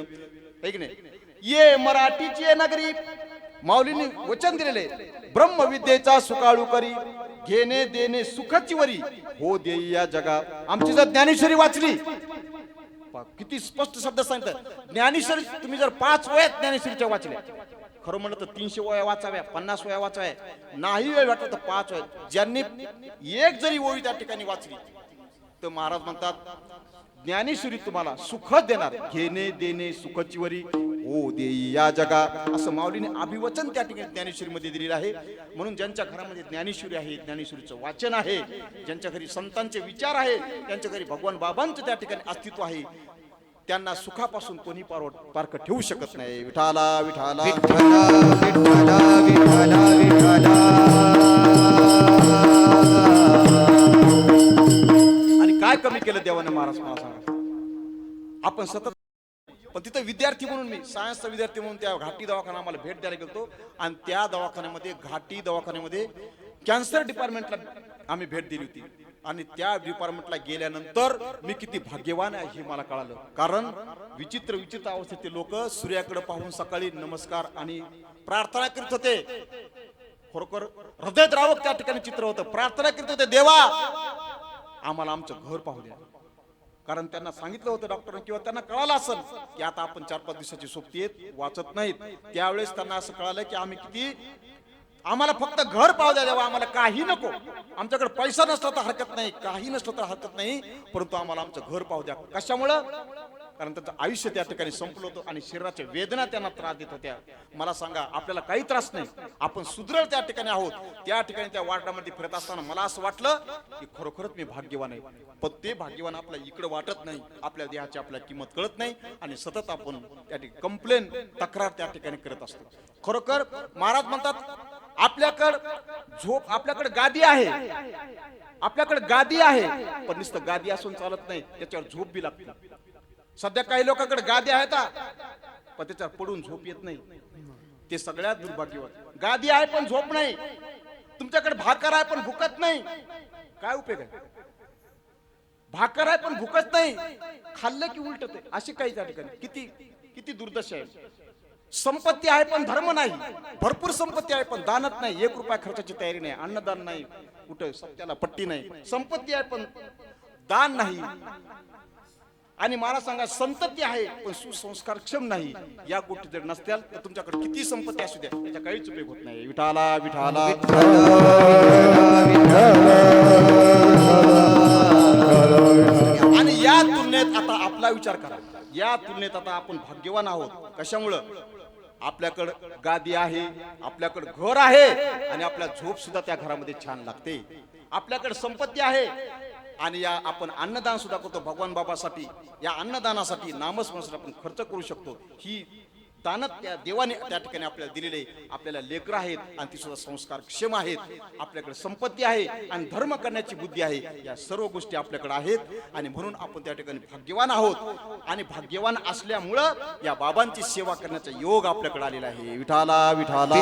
है की नाही. ये मराठीची नगरी, माऊलींनी वचन दिलेले, ब्रह्मविद्येचा सुकाळू करी, घेणे देणे सुखाची वरी, हो देई या जगा. आमची जर ज्ञानेश्वरी वाचली, किती स्पष्ट शब्द सांगतात. ज्ञानेश्वरी तुम्ही जर 5 वयात ज्ञानेश्वरीच्या वाचल्या, खरं म्हणलं तर 300 वया वाचाव्या, 50 वया वाचाव्या, नाही वेळ वाटत तर 5 वयात ज्यांनी एक जरी ओळी त्या ठिकाणी वाचली तर महाराज म्हणतात ज्ञानेश्वरी तुम्हाला सुख देणार, घेणे देणे सुखाची वरी, हो देई या जगा. असं माऊलीने अभिवचन त्या ठिकाणी ज्ञानेश्वरी मध्ये दिलेलं आहे. म्हणून ज्यांच्या घरामध्ये ज्ञानेश्वरी आहे, ज्ञानेश्वरीचं वाचन आहे, ज्यांच्या घरी संतांचे विचार आहे, त्यांच्या घरी भगवान बाबांचं त्या ठिकाणी अस्तित्व आहे, त्यांना सुखापासून कोणी पारख ठेवू शकत नाही. विठाला विठाला विठ्ठला विठ्ठला विठ्ठला विठ्ठला. आणि काय कमी केलं देवाने महाराज मला सांगा. आपण सतत, पण तिथं विद्यार्थी म्हणून, मी सायन्सचा विद्यार्थी म्हणून त्या घाटी दवाखाना आम्हाला भेट द्यायला गेलो. आणि त्या दवाखान्यामध्ये, घाटी दवाखान्यामध्ये कॅन्सर डिपार्टमेंटला आम्ही भेट दिली होती. आणि त्या डिपार्टमेंटला गेल्यानंतर मी किती भाग्यवान आहे हे मला कळालं. कारण विचित्र विचित्र अवस्थेत ते लोक सूर्याकडे पाहून सकाळी नमस्कार आणि प्रार्थना करत होते. खरोखर हृदयद्रावक त्या ठिकाणी चित्र होतं. प्रार्थना करत होते, देवा आम्हाला आमचं घर पाहू द्या. कारण त्यांना सांगितलं होतं डॉक्टरने, किंवा त्यांना कळालं असेल की आता आपण 4-5 दिवसाची सोबती आहेत, वाचत नाहीत. त्यावेळेस त्यांना असं कळालं की आम्ही किती, आम्हाला फक्त घर पाहू द्या देवा, आम्हाला काही नको. आमच्याकडे पैसा नसला तर हरकत नाही, काही नसलं तर हरकत नाही, परंतु आम्हाला आमचं घर पाहू द्या. कशामुळं. कारण त्यांचं आयुष्य त्या ठिकाणी संपलं होतं आणि शरीराच्या वेदना त्यांना त्रास देत होत्या. मला सांगा, आपल्याला काही त्रास नाही, आपण सुदृढ त्या ठिकाणी आहोत. त्या ठिकाणी त्या वार्डामध्ये फिरत असताना मला असं वाटलं की खरोखरच मी भाग्यवान आहे. पण ते भाग्यवान आपल्या इकडे वाटत नाही, आपल्या देहाची आपल्याला किंमत कळत नाही आणि सतत आपण त्या ठिकाणी कंप्लेन, तक्रार त्या ठिकाणी करत असतो. खरोखर महाराज म्हणतात आपल्याकडे गादी आहे, आपल्याकडे गादी आहे, पण नुसतं गादी असून चालत नाही, त्याच्यावर झोप बी लागते. सध्या काही लोकांकडे गादी आहेत पण त्याच्यावर पडून झोप येत नाही. ते सगळ्यात दुर्भाग्यवान. गादी आहे पण झोप नाही. तुमच्याकडे भाकर आहे पण भुकत नाही, काय उपयोग आहे. भाकर आहे पण भुकत नाही, खाल्लं की उलटत. अशी काही त्या ठिकाणी किती किती दुर्दशा आहे. संपत्ती आहे पण धर्म नाही, भरपूर संपत्ती आहे पण दानत नाही, 1 रुपया खर्चाची तयारी नाही, अन्नदान नाही, कुठं सत्याला पट्टी नाही. संपत्ती आहे पण दान नाही. आणि मला सांगा संतती आहे पण सुसंस्कारक्षम नाही, या गोष्टी जर नसत्याल तर तुमच्याकडे किती संपत्ती असू द्या त्याचा काहीच उपयोग होत नाही. विठाला विठाला आणि या तुलनेत आता आपला विचार करा, या तुलनेत आता आपण भाग्यवान आहोत. कशामुळं? आपल्याकडं गादी आहे, आपल्याकडं घर आहे आणि आपल्या झोप सुद्धा त्या घरामध्ये छान लागते. आपल्याकडे संपत्ती आहे आणि या आपण अन्नदान सुद्धा करतो भगवान बाबासाठी. या अन्नदानासाठी नामस्मरणासाठी आपण खर्च करू शकतो. ही दान त्या देवाने त्या ठिकाणी आपल्याला दिलेले. आपल्याला लेकरं आहेत आणि ती सुद्धा संस्कारक्षम आहेत. आपल्याकडे संपत्ती आहे आणि धर्म करण्याची बुद्धी आहे. या सर्व गोष्टी आपल्याकडे आहेत आणि म्हणून आपण त्या ठिकाणी भाग्यवान आहोत. आणि भाग्यवान असल्यामुळं या बाबांची सेवा करण्याचा योग आपल्याकडे आलेला आहे. विठाला विठाला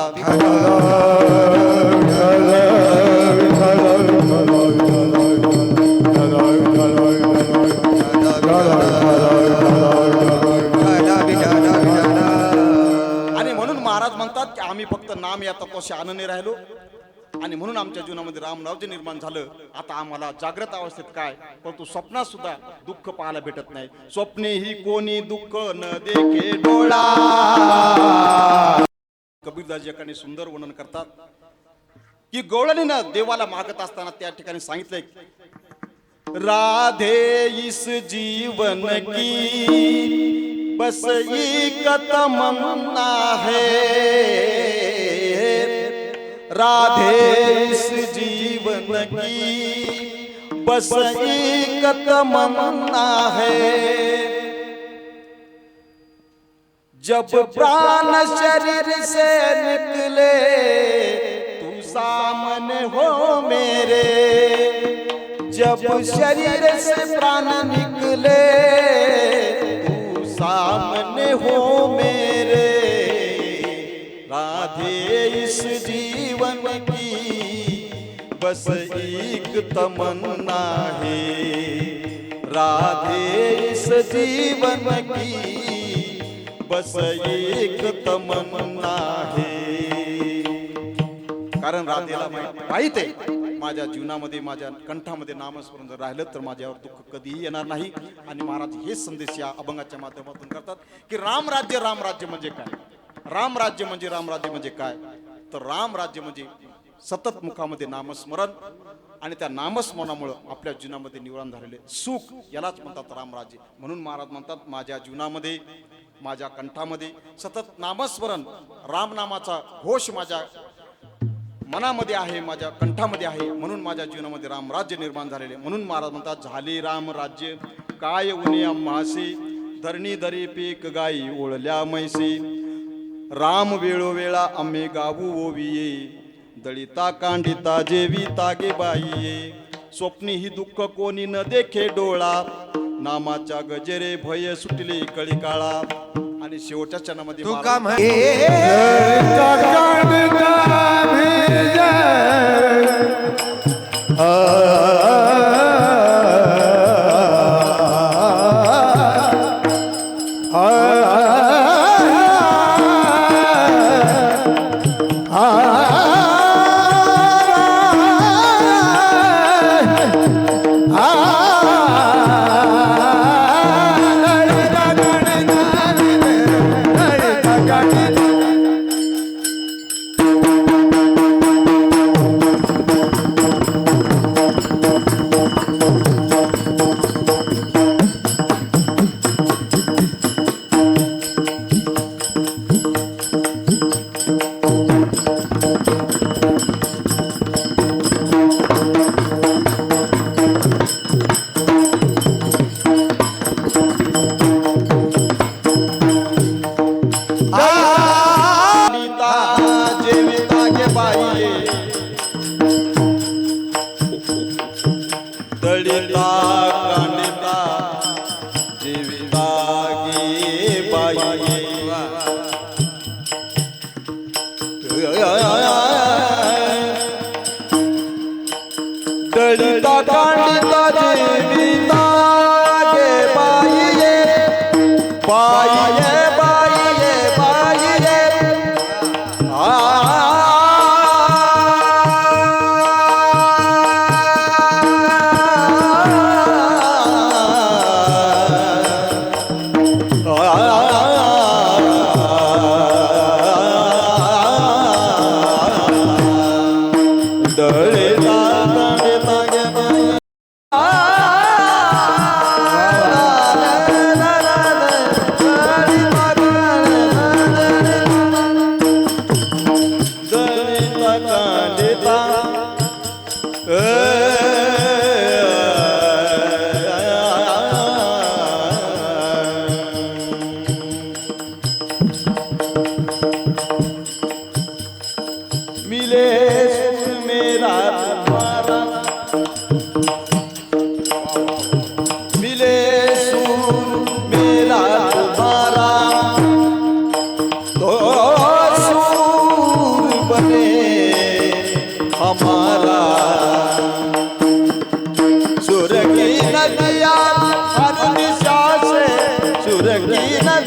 आणि म्हणून महाराज म्हणतात की आम्ही फक्त नाम या तत्वाशी आनंदी राहिलो आणि म्हणून आमच्या जीवनामध्ये रामराज्य निर्माण झालं. आता आम्हाला जागृत अवस्थेत काय, परंतु स्वप्नात सुद्धा दुःख पाहायला भेटत नाही. स्वप्नेही कोणी दुःख न देखे डोळा. कबीरदास एकाने सुंदर वर्णन करतात की गवळणीनं देवाला मागत असताना त्या ठिकाणी सांगितलंय, राधे इस जीवन की बस एक तमन्ना है, राधे इस जीवन की बस एक तमन्ना है, जब प्राण शरीर से निकले तू सामने हो मेरे, जब शरीर से प्राण निकले तू सामने हो मेरे, राधे इस जीवन की बस एक तमन्ना है, राधे इस जीवन की बस एक तमन्ना है. कारण राधेला माहित आहे माझ्या जीवनामध्ये माझ्या कंठामध्ये नामस्मरण जर राहिलं तर माझ्यावर दुःख कधीही येणार नाही. आणि महाराज हेच संदेश या अभंगाच्या माध्यमातून करतात की रामराज्य म्हणजे काय, रामराज्य म्हणजे काय, तर रामराज्य म्हणजे सतत मुखामध्ये नामस्मरण आणि त्या नामस्मरणामुळे आपल्या जीवनामध्ये निवडून झालेले सुख यालाच म्हणतात रामराज्य. म्हणून महाराज म्हणतात माझ्या जीवनामध्ये माझ्या कंठामध्ये सतत नामस्मरण, रामनामाचा घोष माझ्या मनामध्ये आहे, माझ्या कंठामध्ये आहे, म्हणून माझ्या जीवनामध्ये रामराज्य निर्माण झालेले. म्हणून महाराज म्हणतात झाले रामराज्य काय उणे आम्हासी, धरणी दरी पीक गाई ओळल्या मैसी, राम वेळोवेळा आम्ही गावू ओविये, दळिता कांडिता जेवी तागे बाईये, स्वप्नी ही दुःख कोणी न देखे डोळा, नामाच्या गजेरे भय सुटले कळी काळा. आणि शेवटच्या चरणामध्ये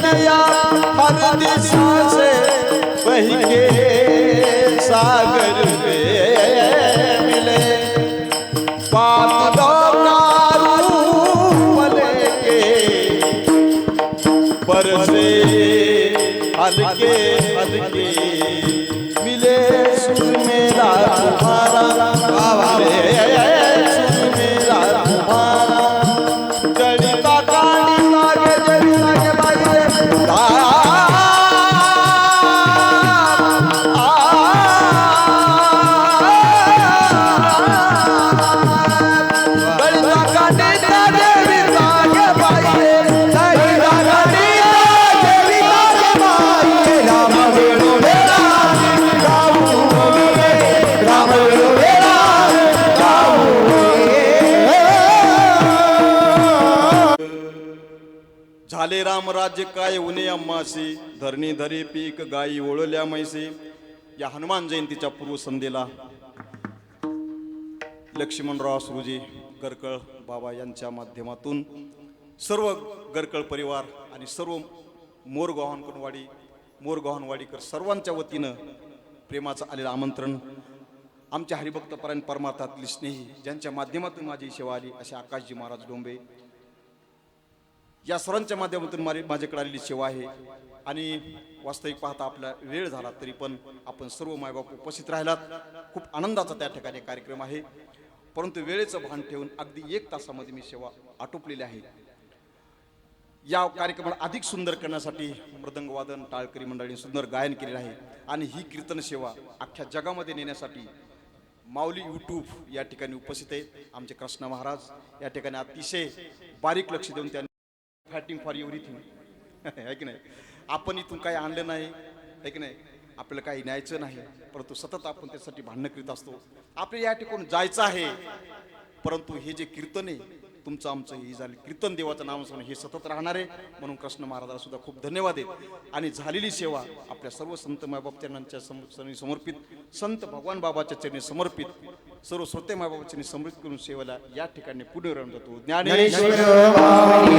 नदिया हर दिशा से बह के सागर में मिले बादलों का रूप लेके बरसे हल्के हल्के मिले सुर मेरा तुम्हारा सुर मेरा तुम्हारा जड़िता कांडी लागे जड़िता के बाई जड़िता कांडी लागे के बाई जड़िता कांडी देवी के बाई राम वेणु वेला राम वेणु वेला झाले राम राज्य काय उने अम्मासी धरणी धरी पीक गायी ओळल्या मैसे. या हनुमान जयंतीच्या पूर्वसंध्येला लक्ष्मणराव सुरुजी गरकळ बाबा यांच्या माध्यमातून सर्व गरकळ परिवार आणि सर्व मोरगाववाडीकर सर्वांच्या वतीनं प्रेमाचं आलेलं आमंत्रण. आमच्या हरिभक्तपरायण परमार्थातली स्नेही ज्यांच्या माध्यमातून माझी सेवा आली असे आकाशजी महाराज डोंबे या सर्वांच्या माध्यमातून माझ्याकडे आलेली सेवा आहे. आणि वास्तविक पाहता आपला वेळ झाला तरी पण आपण सर्व मायबाप उपस्थित राहिलात. खूप आनंदाचा त्या ठिकाणी कार्यक्रम आहे. परंतु वेळेचं भान ठेवून अगदी 1 तासामध्ये मी सेवा आटोपलेली आहे. या कार्यक्रमाला अधिक सुंदर करण्यासाठी मृदंगवादन टाळकरी मंडळींनी सुंदर गायन केलेलं आहे. आणि ही कीर्तन सेवा अख्ख्या जगामध्ये नेण्यासाठी माऊली यूट्यूब या ठिकाणी उपस्थित आहेत. आमचे कृष्ण महाराज या ठिकाणी अतिशय बारीक लक्ष देऊन त्यांनी फायटिंग फॉर एव्हरीथिंग आहे की नाही. आपण इथून काही आणलं नाही आहे की नाही, आपल्याला काही न्यायचं नाही, परंतु सतत आपण त्यासाठी भांडणं करीत असतो. आपल्या या ठिकाणी जायचं आहे, परंतु हे जे कीर्तन आहे तुमचं आमचं हे झालं कीर्तन देवाचं नाम हे सतत राहणार आहे. म्हणून कृष्ण महाराजाला सुद्धा खूप धन्यवाद आहेत. आणि झालेली सेवा आपल्या सर्व संत मायबाप चरणांच्या चरणी समर्पित, संत भगवान बाबाच्या चरणी समर्पित, सर्व श्रोते मायबाप चरणी समर्पित करून सेवेला या ठिकाणी पुनरावृत्त जातो. ज्ञानेश्वर माऊली